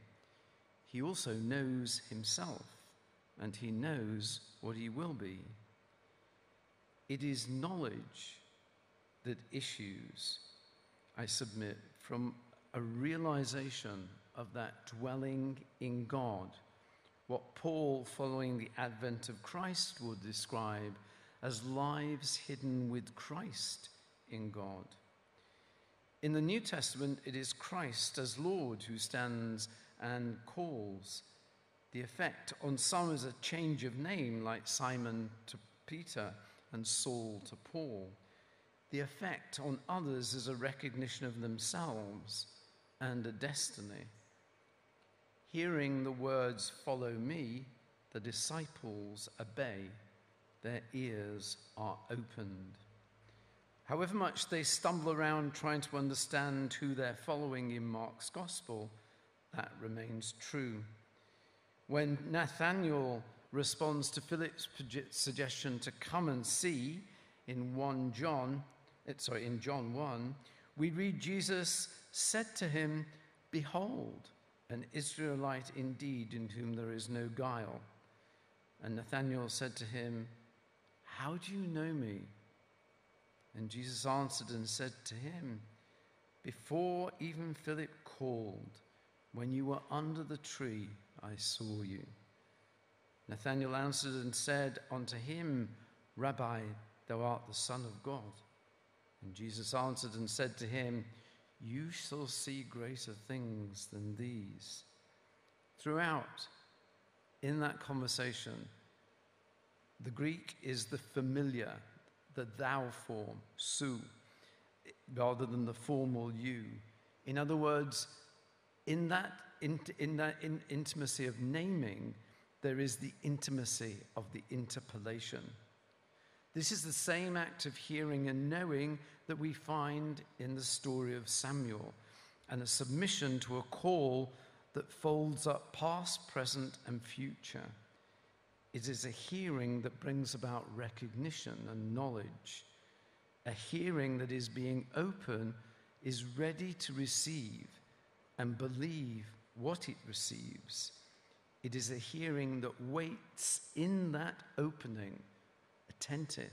He also knows himself, and he knows what he will be. It is knowledge that issues, I submit, from a realization of that dwelling in God, what Paul, following the advent of Christ, would describe as lives hidden with Christ in God. In the New Testament, it is Christ as Lord who stands and calls. The effect on some is a change of name, like Simon to Peter and Saul to Paul. The effect on others is a recognition of themselves and a destiny. Hearing the words, "Follow me," the disciples obey. Their ears are opened. However much they stumble around trying to understand who they're following in Mark's gospel, that remains true. When Nathanael responds to Philip's suggestion to come and see in John 1, we read Jesus said to him, "Behold, an Israelite indeed, in whom there is no guile." And Nathanael said to him, "How do you know me?" And Jesus answered and said to him, "Before even Philip called, when you were under the tree, I saw you." Nathanael answered and said unto him, "Rabbi, thou art the Son of God." And Jesus answered and said to him, "You shall see greater things than these." Throughout, in that conversation, the Greek is the familiar, the thou form, su, rather than the formal you. In other words, in that intimacy of naming, there is the intimacy of the interpellation. This is the same act of hearing and knowing that we find in the story of Samuel, and a submission to a call that folds up past, present, and future. It is a hearing that brings about recognition and knowledge. A hearing that is being open, is ready to receive and believe what it receives. It is a hearing that waits in that opening, attentive.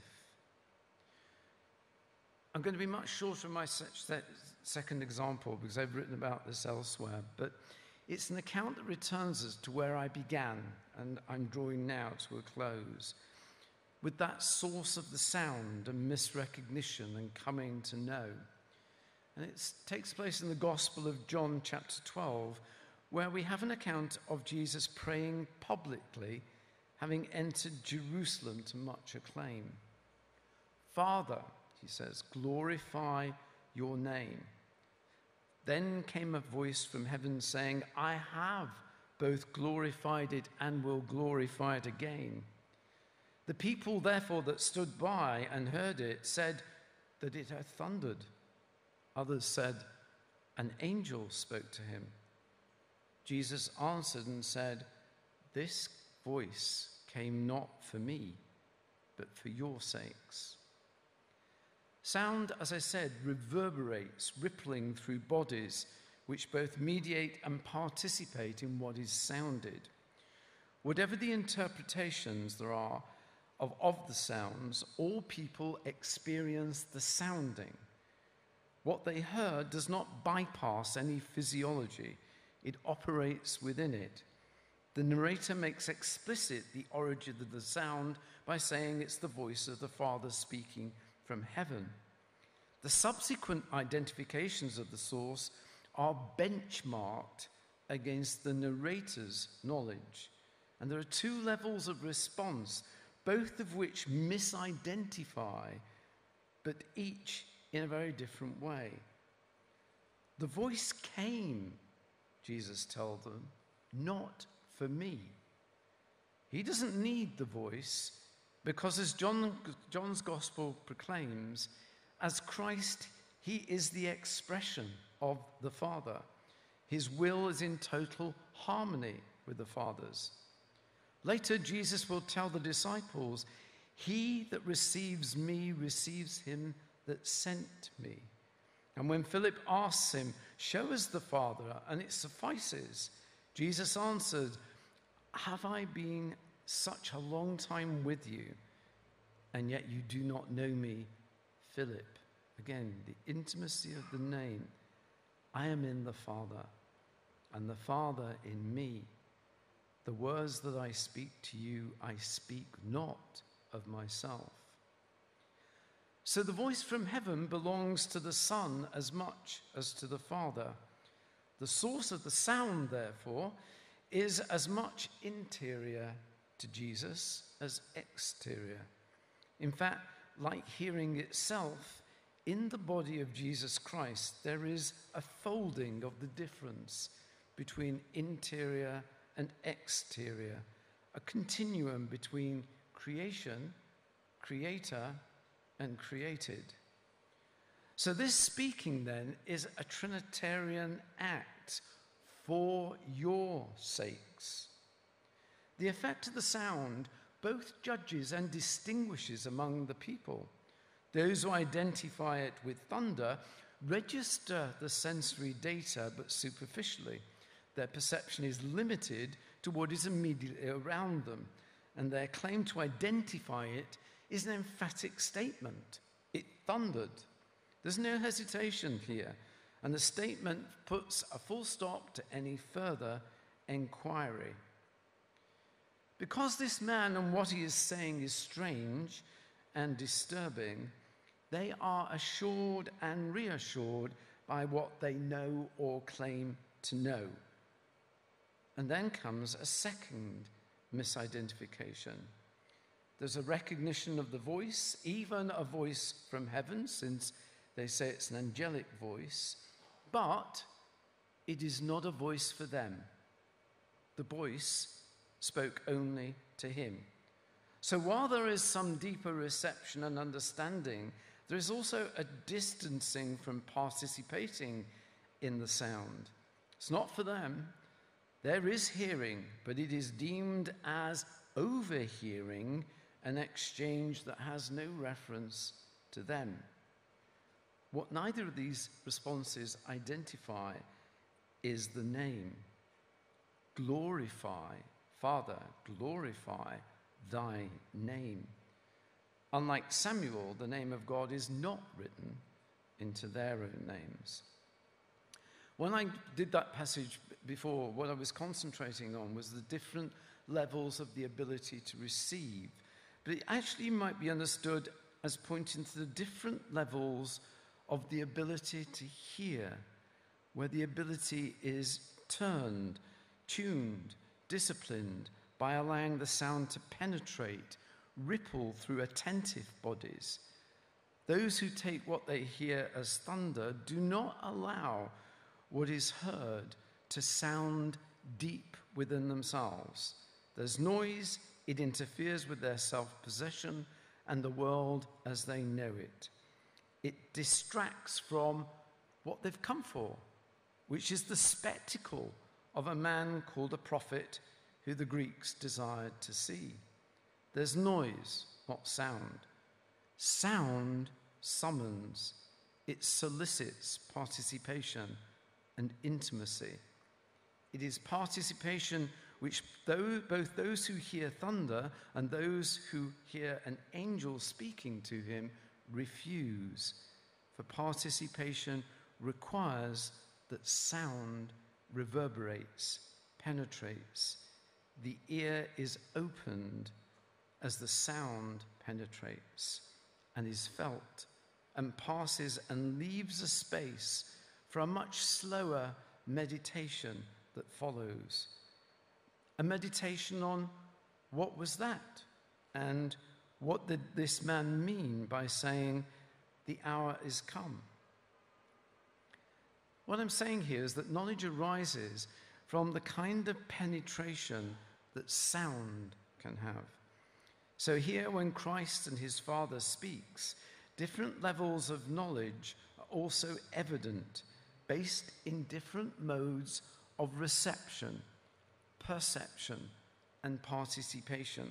I'm going to be much shorter in my second example because I've written about this elsewhere, but it's an account that returns us to where I began, and I'm drawing now to a close, with that source of the sound and misrecognition and coming to know. And it takes place in the Gospel of John chapter 12, where we have an account of Jesus praying publicly, having entered Jerusalem to much acclaim. "Father," he says, "glorify your name." Then came a voice from heaven saying, "I have both glorified it and will glorify it again." The people, therefore, that stood by and heard it said that it had thundered. Others said, "An angel spoke to him." Jesus answered and said, "This voice came not for me, but for your sakes." Sound, as I said, reverberates, rippling through bodies which both mediate and participate in what is sounded. Whatever the interpretations there are of the sounds, all people experience the sounding. What they heard does not bypass any physiology. It operates within it. The narrator makes explicit the origin of the sound by saying it's the voice of the Father speaking from heaven. The subsequent identifications of the source are benchmarked against the narrator's knowledge. And there are two levels of response, both of which misidentify, but each in a very different way. The voice came, Jesus told them, not for me. He doesn't need the voice because, as John's Gospel proclaims, as Christ, he is the expression of the Father. His will is in total harmony with the Father's. Later, Jesus will tell the disciples, "He that receives me receives him that sent me." And when Philip asks him, "Show us the Father, and it suffices," Jesus answered, "Have I been such a long time with you, and yet you do not know me, Philip?" Again, the intimacy of the name. "I am in the Father, and the Father in me. The words that I speak to you, I speak not of myself." So the voice from heaven belongs to the Son as much as to the Father. The source of the sound, therefore, is as much interior to Jesus as exterior. In fact, like hearing itself, in the body of Jesus Christ, there is a folding of the difference between interior and exterior, a continuum between creation, creator, and created. So this speaking then is a Trinitarian act for your sakes. The effect of the sound both judges and distinguishes among the people. Those who identify it with thunder register the sensory data, but superficially. Their perception is limited to what is immediately around them, and their claim to identify it is an emphatic statement. It thundered. There's no hesitation here, and the statement puts a full stop to any further inquiry. Because this man and what he is saying is strange and disturbing, they are assured and reassured by what they know or claim to know. And then comes a second misidentification. There's a recognition of the voice, even a voice from heaven, since they say it's an angelic voice, but it is not a voice for them. The voice spoke only to him. So while there is some deeper reception and understanding, there is also a distancing from participating in the sound. It's not for them. There is hearing, but it is deemed as overhearing, an exchange that has no reference to them. What neither of these responses identify is the name. Glorify, Father, glorify thy name. Unlike Samuel, the name of God is not written into their own names. When I did that passage before, what I was concentrating on was the different levels of the ability to receive. But it actually might be understood as pointing to the different levels of the ability to hear, where the ability is turned, tuned, disciplined by allowing the sound to penetrate, ripple through attentive bodies. Those who take what they hear as thunder do not allow what is heard to sound deep within themselves. There's noise, it interferes with their self-possession and the world as they know it. It distracts from what they've come for, which is the spectacle of a man called a prophet who the Greeks desired to see. There's noise, not sound. Sound summons. It solicits participation and intimacy. It is participation which both those who hear thunder and those who hear an angel speaking to him refuse. For participation requires that sound reverberates, penetrates. The ear is opened as the sound penetrates and is felt and passes and leaves a space for a much slower meditation that follows. A meditation on what was that and what did this man mean by saying, the hour is come. What I'm saying here is that knowledge arises from the kind of penetration that sound can have. So here when Christ and his Father speaks, different levels of knowledge are also evident, based in different modes of reception, perception, and participation.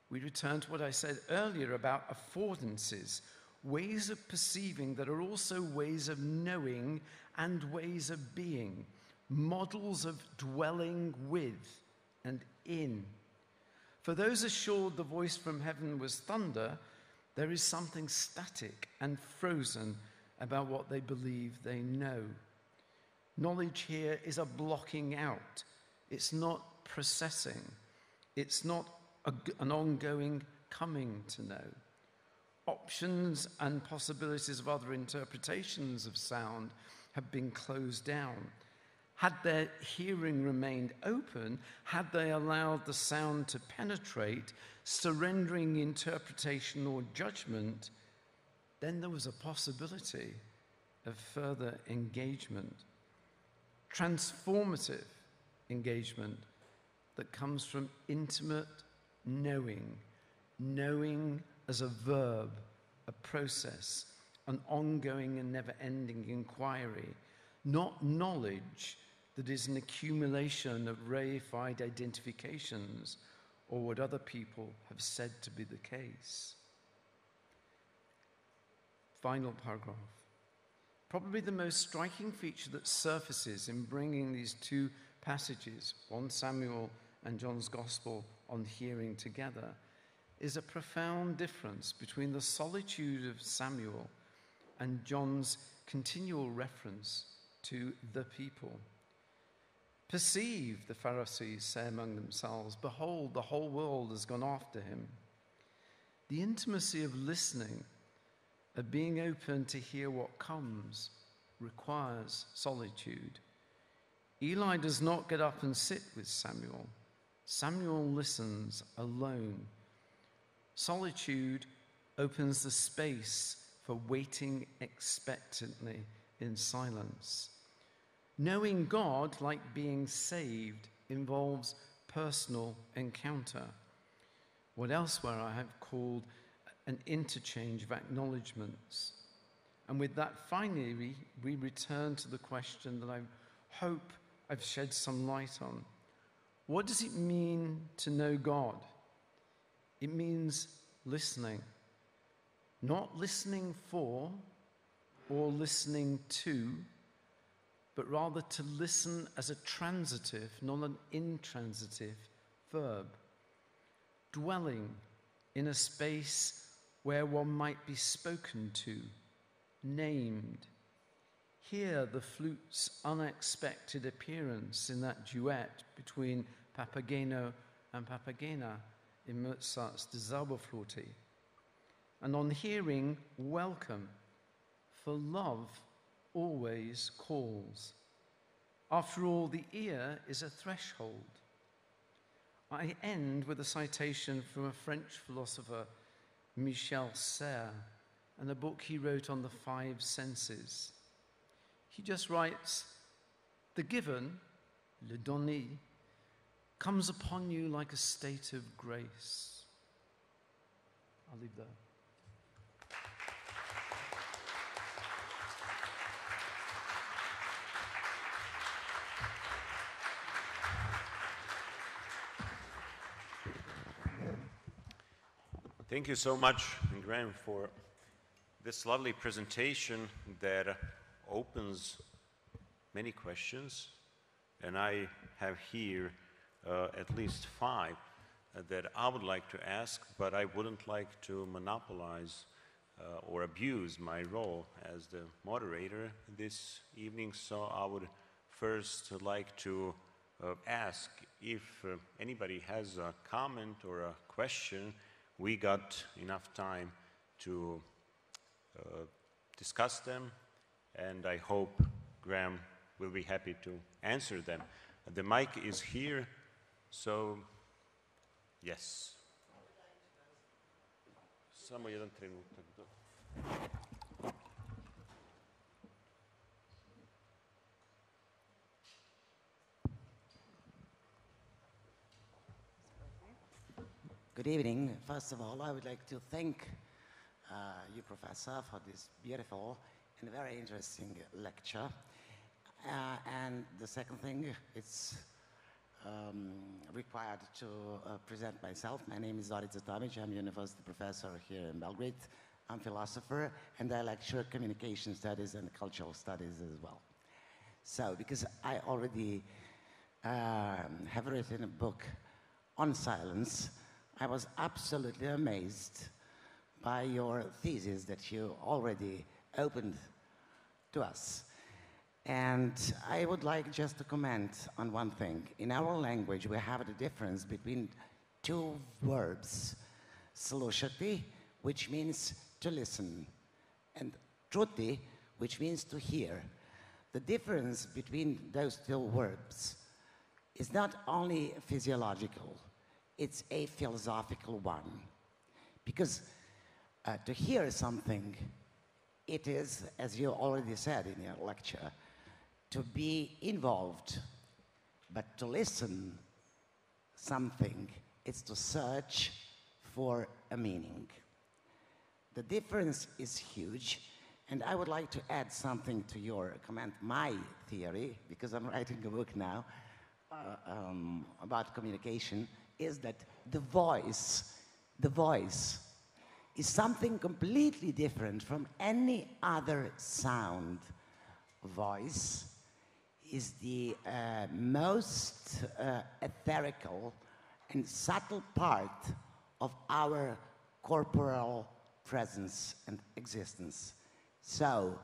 We return to what I said earlier about affordances, ways of perceiving that are also ways of knowing and ways of being, models of dwelling with and in. For those assured the voice from heaven was thunder, there is something static and frozen about what they believe they know. Knowledge here is a blocking out. It's not processing. It's not an ongoing coming to know. Options and possibilities of other interpretations of sound have been closed down. Had their hearing remained open, had they allowed the sound to penetrate, surrendering interpretation or judgment, then there was a possibility of further engagement. Transformative engagement that comes from intimate knowing, knowing as a verb, a process, an ongoing and never-ending inquiry, not knowledge that is an accumulation of reified identifications or what other people have said to be the case. Final paragraph. Probably the most striking feature that surfaces in bringing these two passages, 1 Samuel and John's Gospel on hearing together, is a profound difference between the solitude of Samuel and John's continual reference to the people. Perceive, the Pharisees say among themselves, behold, the whole world has gone after him. The intimacy of listening, of being open to hear what comes, requires solitude. Eli does not get up and sit with Samuel. Samuel listens alone. Solitude opens the space for waiting expectantly in silence. Knowing God, like being saved, involves personal encounter. What elsewhere I have called an interchange of acknowledgements. And with that, finally, we return to the question that I hope I've shed some light on. What does it mean to know God? It means listening. Not listening for or listening to, but rather to listen as a transitive, not an intransitive verb. Dwelling in a space where one might be spoken to, named. Hear the flute's unexpected appearance in that duet between Papageno and Papagena in Mozart's Die Zauberflöte. And on hearing, welcome, for love always calls. After all, the ear is a threshold. I end with a citation from a French philosopher, Michel Serres, and a book he wrote on the 5 senses. He just writes, the given, le donné, comes upon you like a state of grace. I'll leave there. Thank you so much, Graham, for this lovely presentation that opens many questions. And I have here at least 5 that I would like to ask, but I wouldn't like to monopolize or abuse my role as the moderator this evening. So I would first like to ask if anybody has a comment or a question. We got enough time to discuss them, and I hope Graham will be happy to answer them. The mic is here, so yes. Samo jedan trenutak. Good evening. First of all, I would like to thank you, Professor, for this beautiful and very interesting lecture. And the second thing, it's required to present myself. My name is Davor Džalto. I'm a university professor here in Belgrade. I'm a philosopher, and I lecture communication studies and cultural studies as well. So, because I already have written a book on silence, I was absolutely amazed by your thesis that you already opened to us. And I would like just to comment on one thing. In our language, we have the difference between 2 verbs, slušati, which means to listen, and čuti, which means to hear. The difference between those 2 verbs is not only physiological, it's a philosophical one. Because to hear something, it is, as you already said in your lecture, to be involved. But to listen something, it's to search for a meaning. The difference is huge, and I would like to add something to your comment. My theory, because I'm writing a book now about communication, is that the voice is something completely different from any other sound. Voice is the most etherical and subtle part of our corporal presence and existence. So,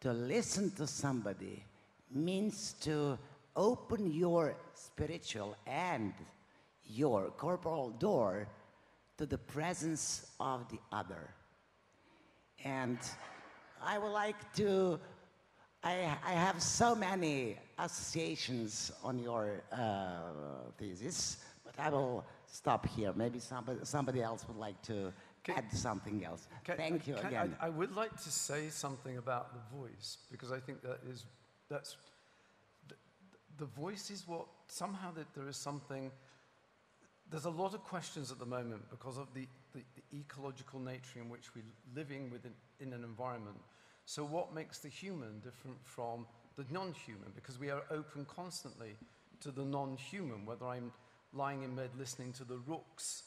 to listen to somebody means to open your spiritual and your corporal door to the presence of the other. And I would like to, I have so many associations on your thesis, but I will stop here. Maybe somebody else would like to add something else. Thank you again. I would like to say something about the voice, because I think that's the voice is what, somehow that there is something. There's a lot of questions at the moment because of the ecological nature in which we're living in an environment. So what makes the human different from the non-human? Because we are open constantly to the non-human, whether I'm lying in bed listening to the rooks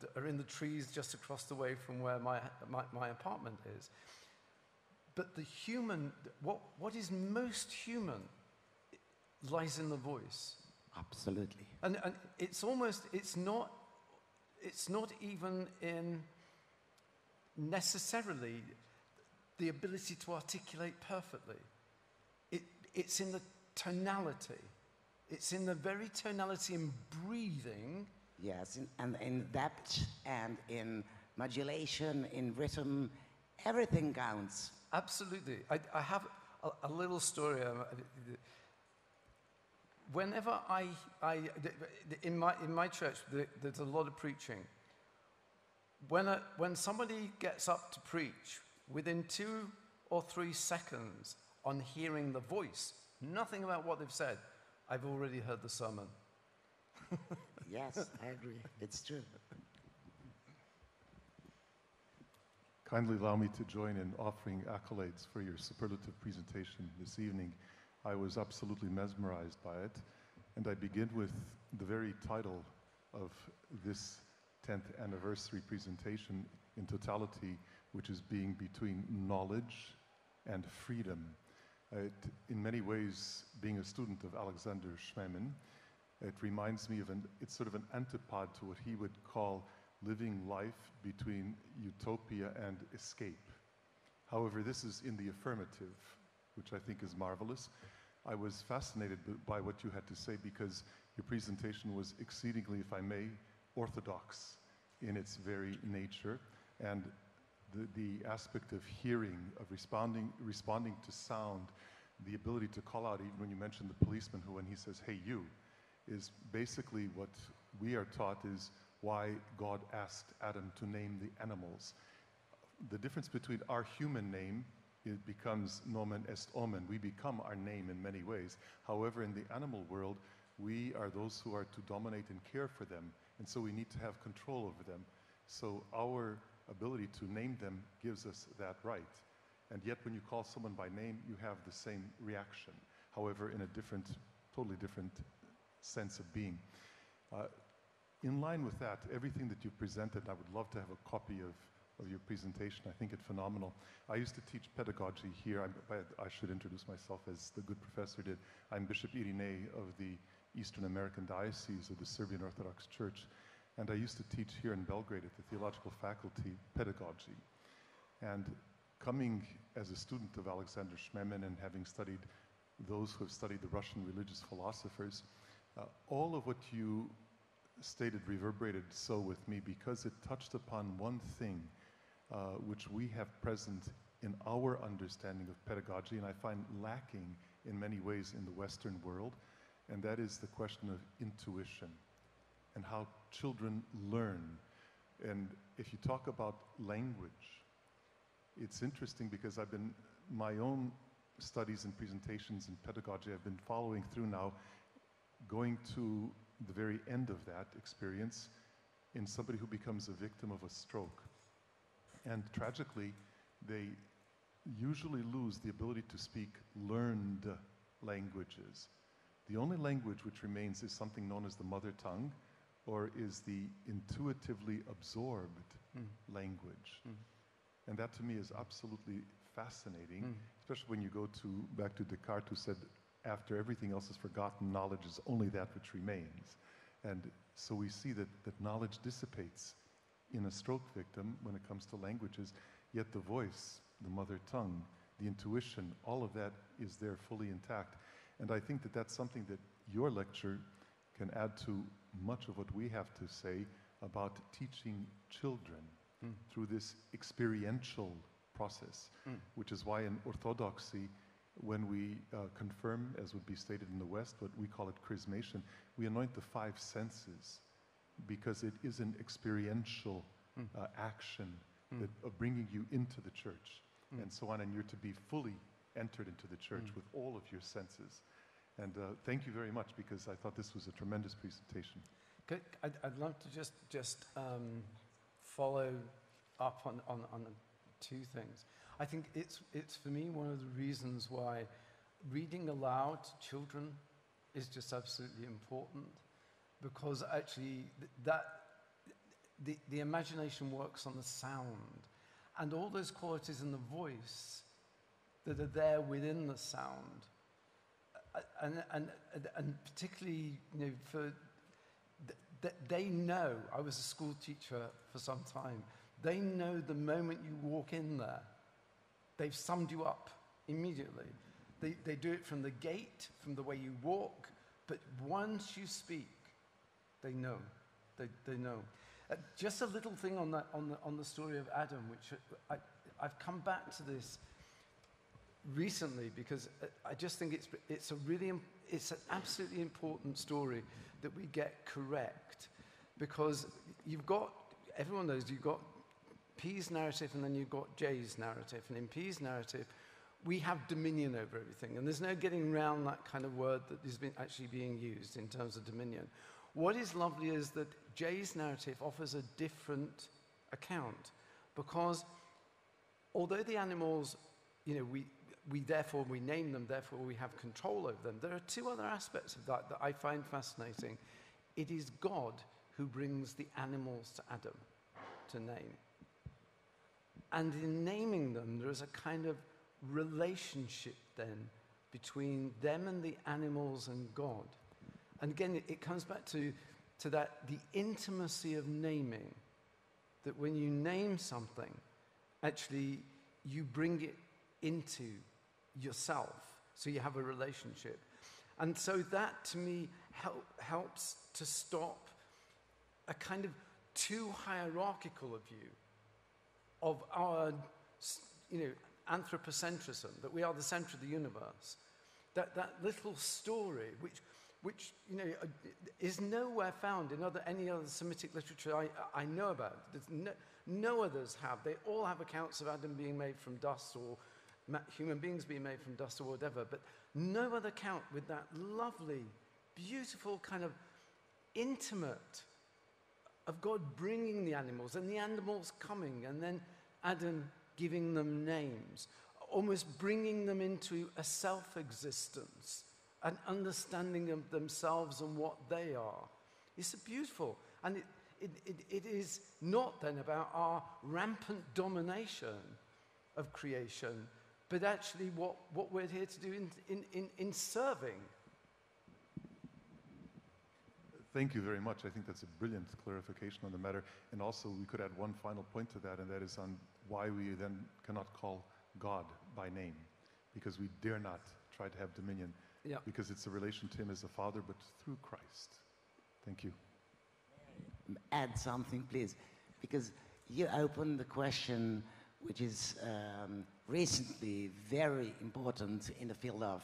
that are in the trees just across the way from where my apartment is. But the human, what is most human lies in the voice. Absolutely. And it's almost, it's not even in necessarily the ability to articulate perfectly. It's in the tonality. It's in the very tonality and breathing. Yes, and in depth and in modulation, in rhythm, everything counts. Absolutely. I have a little story. Whenever in my church, there's a lot of preaching. When somebody gets up to preach, within 2 or 3 seconds on hearing the voice, nothing about what they've said, I've already heard the sermon. Yes, I agree. It's true. Kindly allow me to join in offering accolades for your superlative presentation this evening. I was absolutely mesmerized by it, and I begin with the very title of this 10th anniversary presentation in totality, which is being between knowledge and freedom. In many ways, being a student of Alexander Schmemann, it reminds me of it's sort of an antipode to what he would call living life between utopia and escape. However, this is in the affirmative, which I think is marvelous. I was fascinated by what you had to say because your presentation was exceedingly, if I may, orthodox in its very nature, and the aspect of hearing, of responding to sound, the ability to call out, even when you mentioned the policeman who, when he says, "Hey, you," is basically what we are taught is why God asked Adam to name the animals. The difference between our human name, it becomes nomen est omen. We become our name in many ways. However, in the animal world, we are those who are to dominate and care for them, and so we need to have control over them. So our ability to name them gives us that right. And yet when you call someone by name, you have the same reaction, however, in a different, totally different sense of being. In line with that, everything that you've presented, I would love to have a copy of your presentation. I think it's phenomenal. I used to teach pedagogy here. I should introduce myself as the good professor did. I'm Bishop Irine of the Eastern American Diocese of the Serbian Orthodox Church. And I used to teach here in Belgrade at the Theological Faculty pedagogy. And coming as a student of Alexander Schmemann and having studied those who have studied the Russian religious philosophers, all of what you stated reverberated so with me because it touched upon one thing which we have present in our understanding of pedagogy and I find lacking in many ways in the Western world, and that is the question of intuition and how children learn. And if you talk about language, it's interesting because my own studies and presentations in pedagogy I've been following through now, going to the very end of that experience in somebody who becomes a victim of a stroke. And tragically, they usually lose the ability to speak learned languages. The only language which remains is something known as the mother tongue, or is the intuitively absorbed language. And that to me is absolutely fascinating, especially when you go back to Descartes, who said, after everything else is forgotten, knowledge is only that which remains. And so we see that knowledge dissipates in a stroke victim when it comes to languages, yet the voice, the mother tongue, the intuition, all of that is there fully intact. And I think that that's something that your lecture can add to much of what we have to say about teaching children through this experiential process, which is why in Orthodoxy, when we confirm, as would be stated in the West, what we call it chrismation, we anoint the 5 senses because it is an experiential action of bringing you into the church and so on, and you're to be fully entered into the church with all of your senses. And thank you very much, because I thought this was a tremendous presentation. I'd love to just follow up on 2 things. I think it's for me one of the reasons why reading aloud to children is just absolutely important, because actually the imagination works on the sound, and all those qualities in the voice that are there within the sound, and particularly, you know, they know. I was a school teacher for some time. They know the moment you walk in there, they've summed you up immediately. They do it from the gate, from the way you walk, but once you speak, they know. They know. Just a little thing on the story of Adam, which I've come back to this recently because I just think it's an absolutely important story that we get correct, because everyone knows you've got P's narrative and then you've got J's narrative, and in P's narrative we have dominion over everything, and there's no getting around that kind of word that is actually being used in terms of dominion. What is lovely is that J's narrative offers a different account, because although the animals, you know, we name them, therefore we have control over them, there are 2 other aspects of that I find fascinating. It is God who brings the animals to Adam to name. And in naming them, there is a kind of relationship then between them and the animals and God. And again, it comes back to that, the intimacy of naming, that when you name something, actually you bring it into yourself, so you have a relationship. And so that, to me, helps to stop a kind of too hierarchical a view of our, anthropocentrism, that we are the center of the universe. That little story, which is nowhere found in any other Semitic literature I know about. No others have. They all have accounts of Adam being made from dust, or human beings being made from dust, or whatever, but no other account with that lovely, beautiful kind of intimate of God bringing the animals, and the animals coming, and then Adam giving them names, almost bringing them into a self-existence, an understanding of themselves and what they are. It's beautiful. And it is not then about our rampant domination of creation, but actually what we're here to do in serving. Thank you very much. I think that's a brilliant clarification on the matter. And also, we could add one final point to that, and that is on why we then cannot call God by name, because we dare not try to have dominion, because it's a relation to him as a father, but through Christ. Thank you. Add something, please, because you opened the question which is recently very important in the field of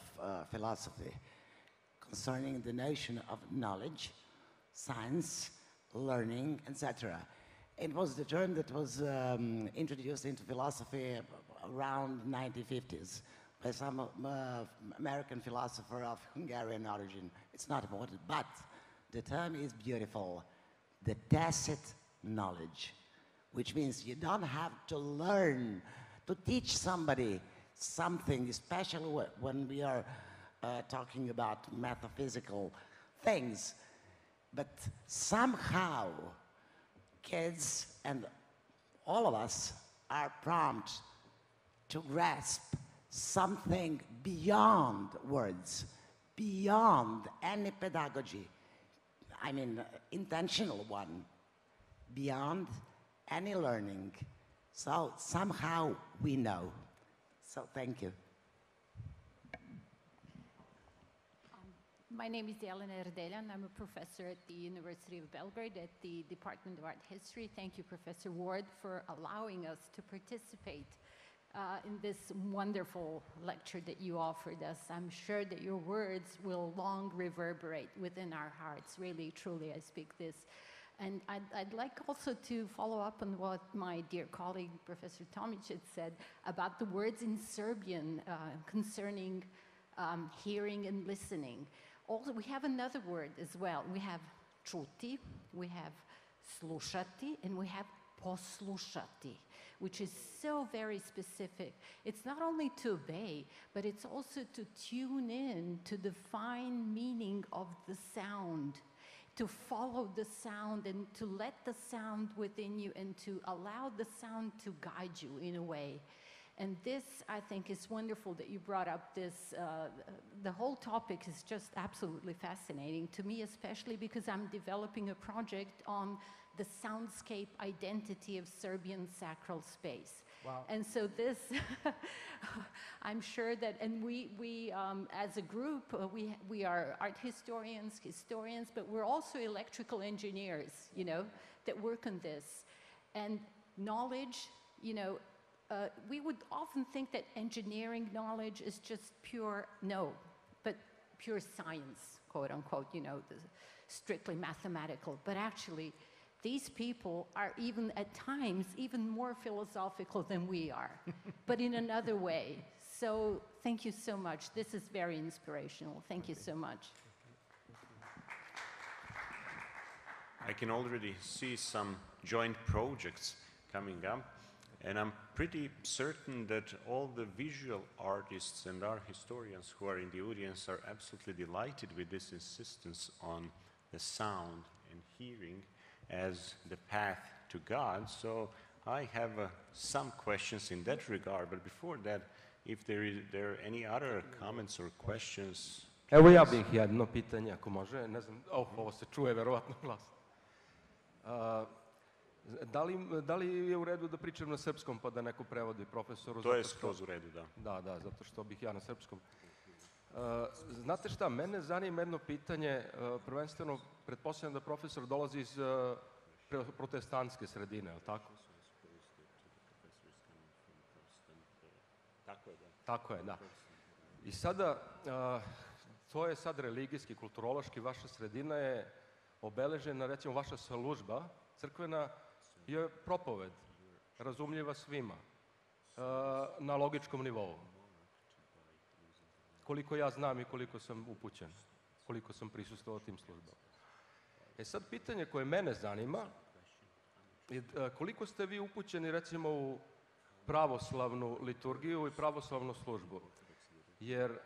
philosophy, concerning the notion of knowledge, science, learning, etc. It was the term that was introduced into philosophy around 1950s by some American philosopher of Hungarian origin. It's not important, but the term is beautiful. The tacit knowledge, which means you don't have to learn to teach somebody something, especially when we are talking about metaphysical things. But somehow, kids and all of us are prompt to grasp something beyond words, beyond any pedagogy. I mean, intentional one, beyond any learning. So somehow we know. So thank you. My name is Jelena Erdeljan. I'm a professor at the University of Belgrade at the Department of Art History. Thank you, Professor Ward, for allowing us to participate in this wonderful lecture that you offered us. I'm sure that your words will long reverberate within our hearts. Really, truly, I speak this. And I'd like also to follow up on what my dear colleague, Professor Tomic, had said about the words in Serbian concerning hearing and listening. Also, we have another word as well. We have čuti, we have slušati, and we have poslušati, which is so very specific. It's not only to obey, but it's also to tune in to the fine meaning of the sound, to follow the sound and to let the sound within you and to allow the sound to guide you in a way. And this, I think, is wonderful that you brought up this. The whole topic is just absolutely fascinating to me, especially because I'm developing a project on the soundscape identity of Serbian sacral space. Wow. And so this, I'm sure that, and we as a group, we are art historians, but we're also electrical engineers, that work on this. And knowledge, we would often think that engineering knowledge is just but pure science, quote unquote, strictly mathematical. But actually, these people are even at times even more philosophical than we are, but in another way. So thank you so much. This is very inspirational. Thank you so much. I can already see some joint projects coming up. And I'm pretty certain that all the visual artists and art historians who are in the audience are absolutely delighted with this insistence on the sound and hearing. as the path to God. So I have some questions in that regard, but before that, if there are any other comments or questions. Evo ja bih jedno pitanje, ako može, ne znam, ovo se čuje verovatno glas. Da li je u redu da pričam na srpskom pa da neko prevodi profesoru? To je skroz u redu, da. Da, zato što bih ja na srpskom. Znate šta, mene zanima jedno pitanje, prvenstveno, pretpostavljam da profesor dolazi iz protestantske sredine, je li tako? Tako je, da. I sada, to je sad religijski, kulturološki, vaša sredina je obeležena, recimo vaša služba crkvena je propoved, razumljiva svima, na logičkom nivou. Koliko ja znam i koliko sam upućen, koliko sam prisustvovao tim službama. Sad pitanje koje mene zanima je koliko ste vi upućeni recimo u pravoslavnu liturgiju i pravoslavnu službu. Jer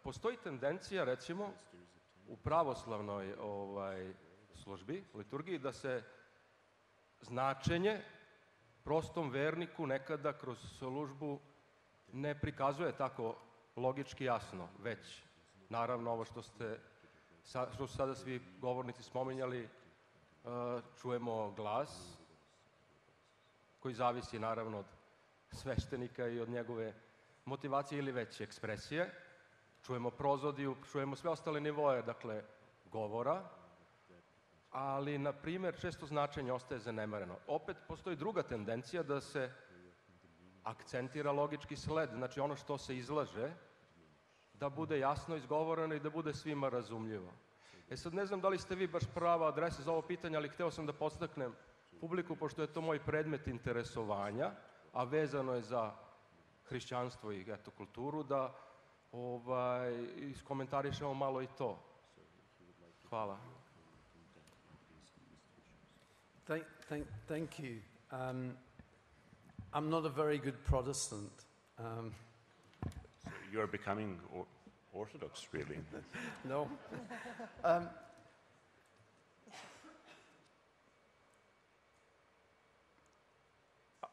postoji tendencija recimo u pravoslavnoj službi, liturgiji, da se značenje prostom verniku nekada kroz službu ne prikazuje tako logički jasno, već naravno ovo što su sada svi govornici spominjali, čujemo glas koji zavisi naravno od sveštenika i od njegove motivacije ili već ekspresije, čujemo prozodiju, čujemo sve ostale nivoje, dakle, govora, ali, na primjer, često značenje ostaje zanemareno. Opet postoji druga tendencija da se akcentira logički sled, znači ono što se izlaže, da bude jasno izgovoreno i da bude svima razumljivo. Sad ne znam da li ste vi baš prava adresa za ovo pitanje, ali hteo sam da podstaknem publiku, pošto je to moj predmet interesovanja, a vezano je za hrišćanstvo i kulturu, da iskomentarišemo malo i to. Hvala. Thank you. I'm not a very good Protestant. You are becoming Orthodox, really. No.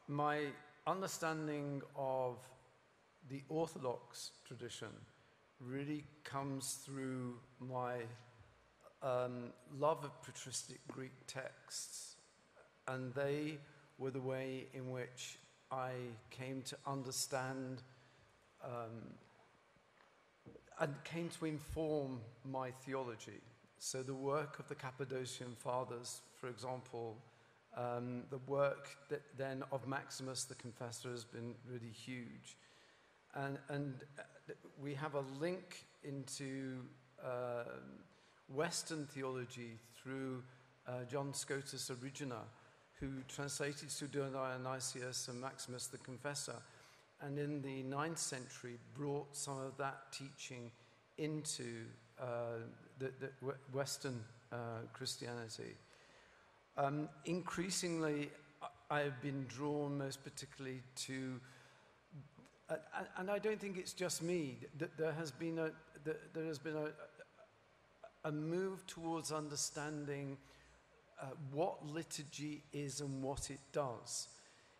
My understanding of the Orthodox tradition really comes through my love of patristic Greek texts, and they were the way in which I came to understand and came to inform my theology. So the work of the Cappadocian Fathers, for example, the work then of Maximus the Confessor has been really huge. And we have a link into Western theology through John Scotus Origena, who translated Studie Dionysius and Maximus the Confessor, and in the 9th century brought some of that teaching into the Western Christianity. Increasingly, I have been drawn most particularly to, and I don't think it's just me, that there has been a move towards understanding what liturgy is and what it does.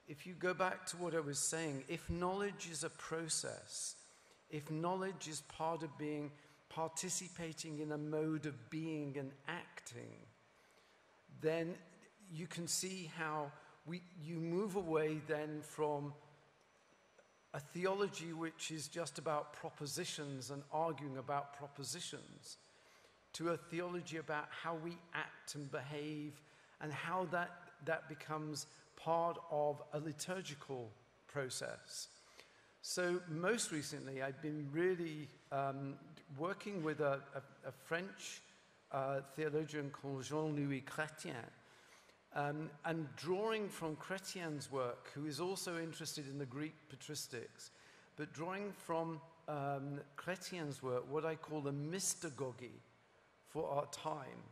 If you go back to what I was saying, if knowledge is a process, if knowledge is part of participating in a mode of being and acting, then you can see how you move away then from a theology which is just about propositions and arguing about propositions, to a theology about how we act and behave, and how that becomes part of a liturgical process. So most recently, I've been really working with a French theologian called Jean-Louis Chrétien, and drawing from Chrétien's work, who is also interested in the Greek patristics, but drawing from Chrétien's work, what I call the mystagogy for our time.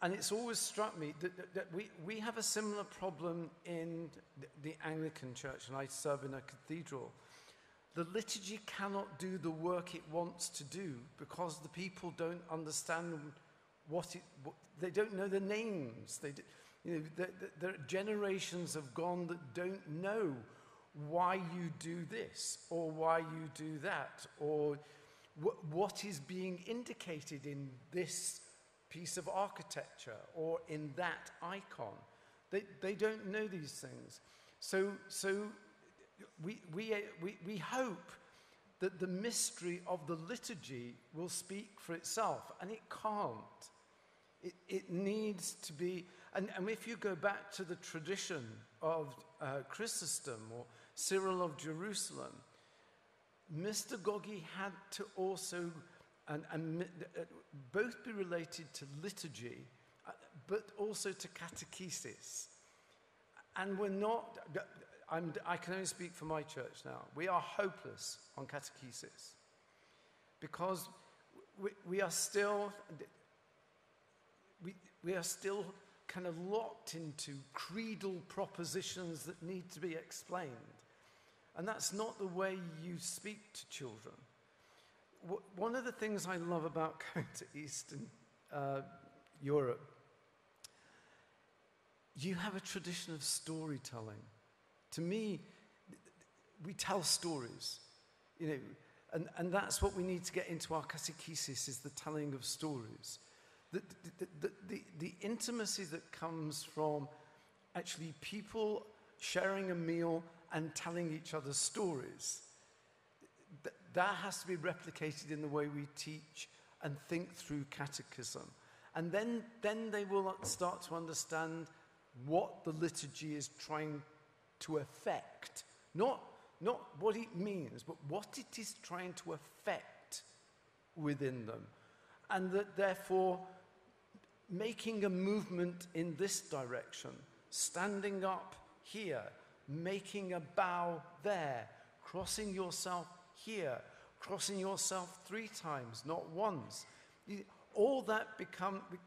And it's always struck me that we have a similar problem in the Anglican Church, and I serve in a cathedral. The liturgy cannot do the work it wants to do because the people don't understand they don't know the names. There are generations have gone that don't know why you do this or why you do that or what is being indicated in this piece of architecture or in that icon. They don't know these things. So we hope that the mystery of the liturgy will speak for itself, and it can't. It needs to be, and if you go back to the tradition of Chrysostom or Cyril of Jerusalem, Mr. Gogi had to also both be related to liturgy, but also to catechesis. And we're not, I can only speak for my church now, we are hopeless on catechesis because we are still kind of locked into creedal propositions that need to be explained. And that's not the way you speak to children. One of the things I love about going to Eastern Europe, you have a tradition of storytelling. To me, we tell stories, and that's what we need to get into our catechesis, is the telling of stories. The intimacy that comes from actually people sharing a meal and telling each other stories, that has to be replicated in the way we teach and think through catechism. And then they will start to understand what the liturgy is trying to affect. Not what it means, but what it is trying to affect within them. And that therefore, making a movement in this direction, standing up here, making a bow there, crossing yourself here, crossing yourself 3 times, not once. All that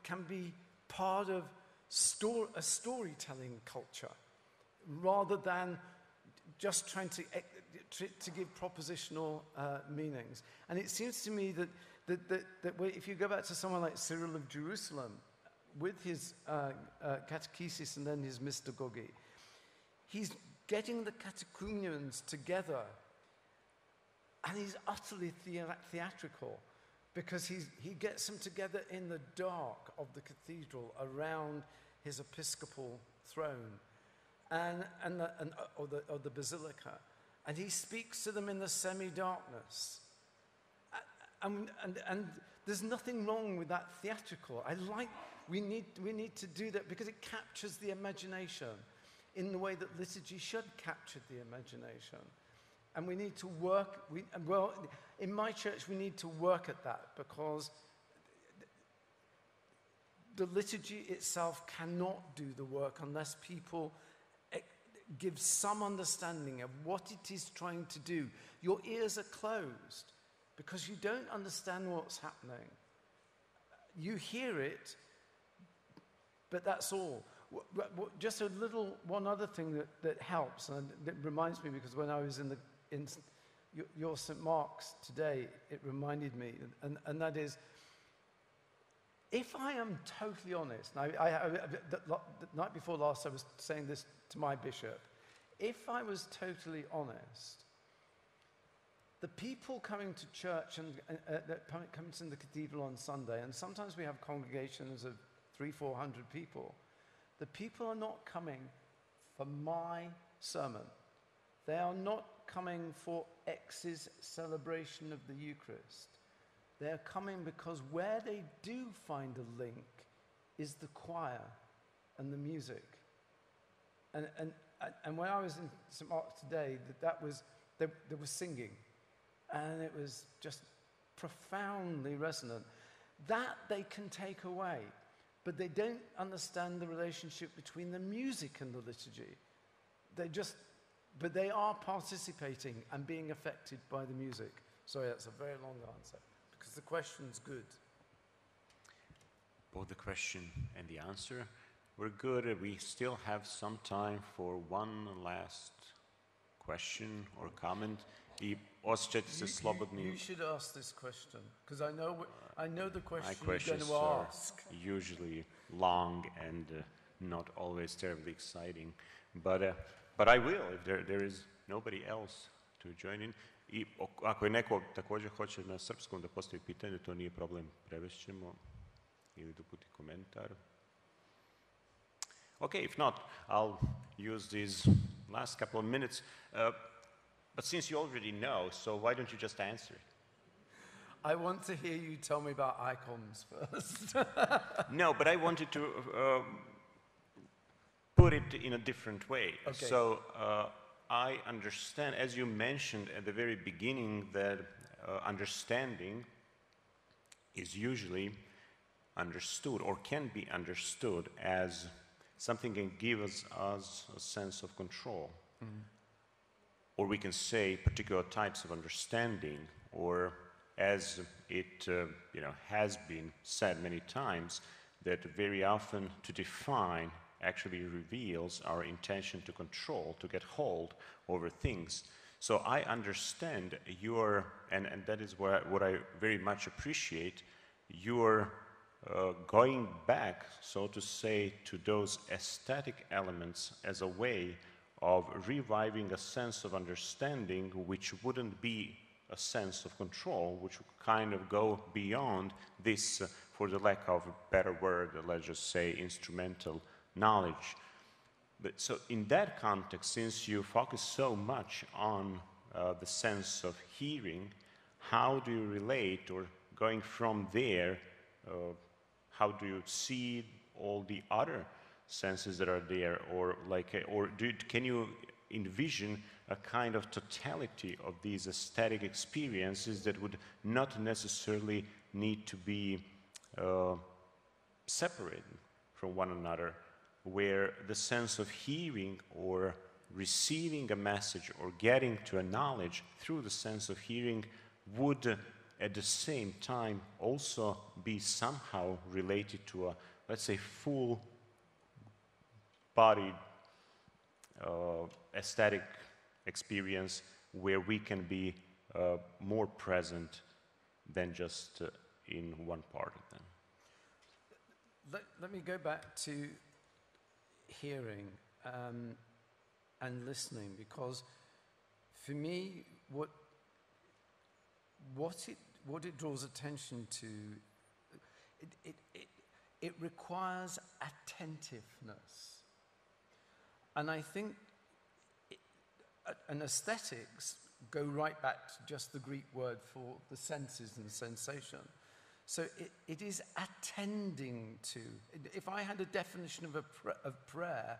can be part of a storytelling culture, rather than just trying to give propositional meanings. And it seems to me that if you go back to someone like Cyril of Jerusalem, with his catechesis and then his mystagogy, he's getting the catechumens together, and he's utterly theatrical, because he gets them together in the dark of the cathedral around his episcopal throne or the basilica, and he speaks to them in the semi-darkness. And there's nothing wrong with that theatrical. We need to do that because it captures the imagination in the way that liturgy should capture the imagination. And we need to work, in my church we need to work at that, because the liturgy itself cannot do the work unless people give some understanding of what it is trying to do. Your ears are closed because you don't understand what's happening. You hear it, but that's all. Just one other thing that helps, and it reminds me, because when I was in your St. Mark's today, it reminded me, and that is, if I am totally honest, and the night before last I was saying this to my bishop, if I was totally honest, the people coming to church and coming to the cathedral on Sunday, and sometimes we have congregations of 300-400 people, the people are not coming for my sermon. They are not coming for X's celebration of the Eucharist. They're coming because where they do find a link is the choir and the music. And when I was in St. Mark's today, there was singing, and it was just profoundly resonant. That they can take away, but they don't understand the relationship between the music and the liturgy. But they are participating and being affected by the music. Sorry, that's a very long answer, because the question's good. Both the question and the answer were good. We still have some time for one last question or comment. I osjećajte se slobodni. You should ask this question, because I know the question My you're questions going to are ask. usually long and not always terribly exciting, but I will if there is nobody else to join in. I ako je neko također hoće na srpskom da postavi pitanje, to nije problem, prevešćemo ili da uputi komentar. Okay, if not, I'll use these last couple of minutes. But since you already know, so why don't you just answer it? I want to hear you tell me about icons first. No, but I wanted to put it in a different way. Okay. So I understand, as you mentioned at the very beginning, that understanding is usually understood or can be understood as something that gives us a sense of control. Mm-hmm. Or we can say particular types of understanding, or as it has been said many times, that very often to define actually reveals our intention to control, to get hold over things. So I understand your, and that is what I very much appreciate, your going back, so to say, to those aesthetic elements as a way of reviving a sense of understanding which wouldn't be a sense of control, which would kind of go beyond this, for the lack of a better word, let's just say instrumental knowledge. But so in that context, since you focus so much on the sense of hearing, how do you relate, or going from there, how do you see all the other senses that are there, or can you envision a kind of totality of these aesthetic experiences that would not necessarily need to be separated from one another, where the sense of hearing or receiving a message or getting to a knowledge through the sense of hearing would at the same time also be somehow related to a, let's say, full bodied aesthetic experience where we can be more present than just in one part of them. Let me go back to hearing and listening, because for me, what it draws attention to, it requires attentiveness. And I think and aesthetics go right back to just the Greek word for the senses and sensation. So it is attending to. If I had a definition of prayer,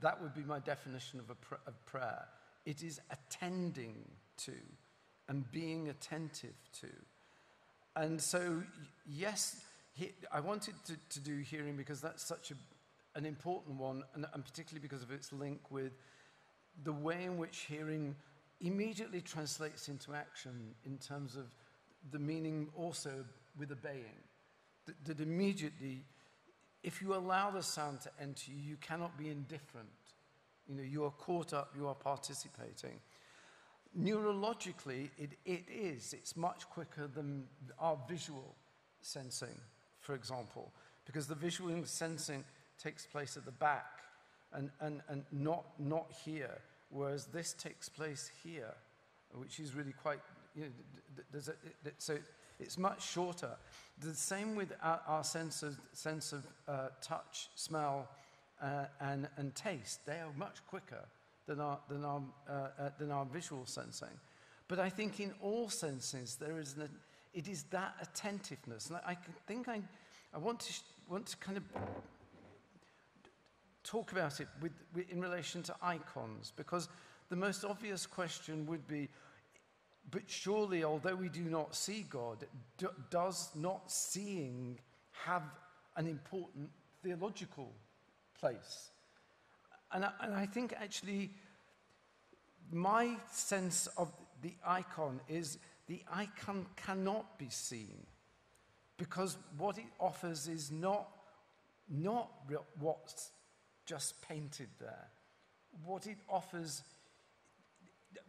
that would be my definition of prayer. It is attending to and being attentive to. And so, yes, I wanted to do hearing because that's such an important one, and particularly because of its link with the way in which hearing immediately translates into action in terms of the meaning also with obeying. That immediately, if you allow the sound to enter you, you cannot be indifferent. You are caught up, you are participating. Neurologically, it's much quicker than our visual sensing, for example, because the visual sensing takes place at the back and not here, whereas this takes place here, which is really quite, so it's much shorter. The same with our sense of touch, smell, and taste. They are much quicker than our visual sensing. But I think in all senses it is that attentiveness, and I want to kind of talk about it in relation to icons, because the most obvious question would be, but surely, although we do not see God, does not seeing have an important theological place? And I think actually my sense of the icon is the icon cannot be seen, because what it offers is not what's just painted there. What it offers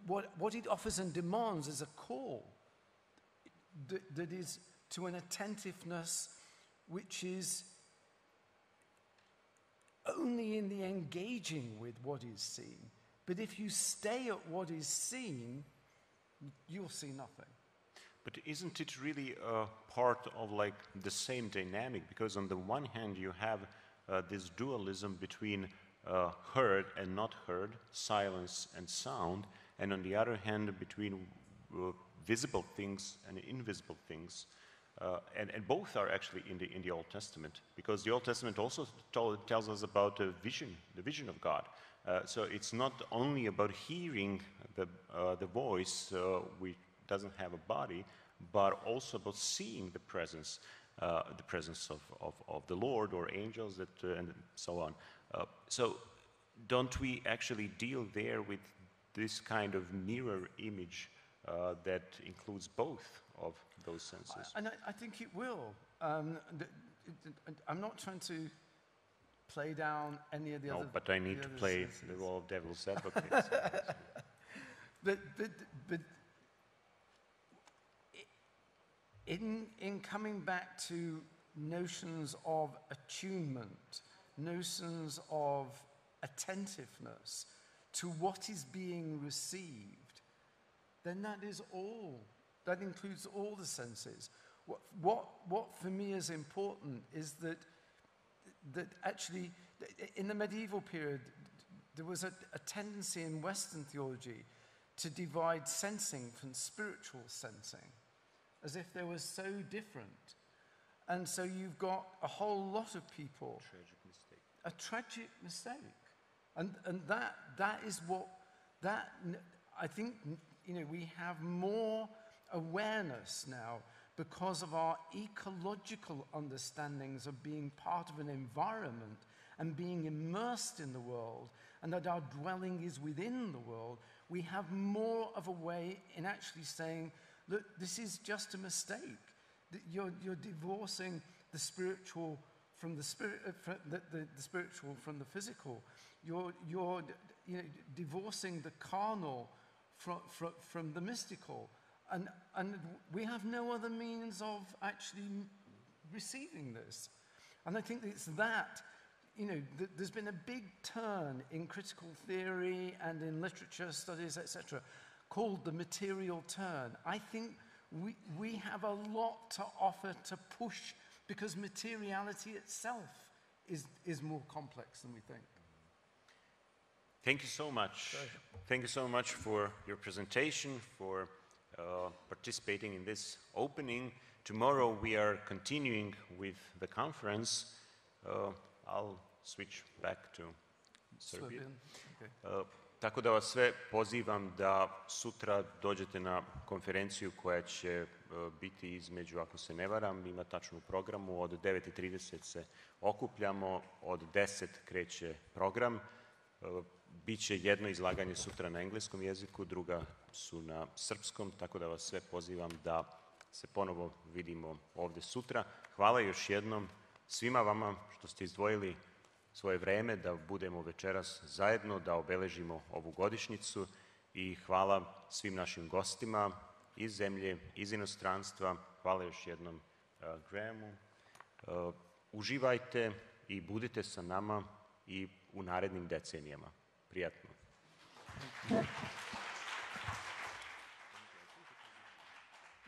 what it offers and demands is a call that is to an attentiveness which is only in the engaging with what is seen. But if you stay at what is seen, you'll see nothing. But isn't it really a part of like the same dynamic? Because on the one hand you have this dualism between heard and not heard, silence and sound, and on the other hand between visible things and invisible things. And both are actually in the Old Testament, because the Old Testament also tells us about the vision of God. So it's not only about hearing the voice which doesn't have a body, but also about seeing the presence of the Lord or angels and so on. So don't we actually deal there with this kind of mirror image that includes both of those senses? And I think it will. I'm not trying to play down any of the other... No, but I need to play senses. The role of devil's advocate. But in coming back to notions of attunement, notions of attentiveness to what is being received, then that is all. That includes all the senses. What for me is important is that actually in the medieval period there was a tendency in Western theology to divide sensing from spiritual sensing, as if they were so different. And so you've got a whole lot of people... A tragic mistake. And that is what... I think, we have more awareness now because of our ecological understandings of being part of an environment and being immersed in the world, and that our dwelling is within the world. We have more of a way in actually saying, look, this is just a mistake. You're divorcing the spiritual from the the spiritual from the physical. You're divorcing the carnal from the mystical. And we have no other means of actually receiving this. And I think it's that, there's been a big turn in critical theory and in literature studies, etc., called the material turn. I think we have a lot to offer to push, because materiality itself is more complex than we think. Thank you so much. Thank you so much for your presentation, for participating in this opening. Tomorrow we are continuing with the conference. I'll switch back to Serbian. Okay. Tako da vas sve pozivam da sutra dođete na konferenciju koja će biti između, ako se ne varam, ima tačno u programu, od 9:30 se okupljamo, od 10 kreće program. Biće jedno izlaganje sutra na engleskom jeziku, druga su na srpskom, tako da vas sve pozivam da se ponovo vidimo ovdje sutra. Hvala još jednom svima vama što ste izdvojili svoje vreme da budemo večeras zajedno, da obeležimo ovu godišnjicu, i hvala svim našim gostima iz zemlje, iz inostranstva. Hvala još jednom Grahamu. Uživajte i budite sa nama i u narednim decenijama. Prijatno.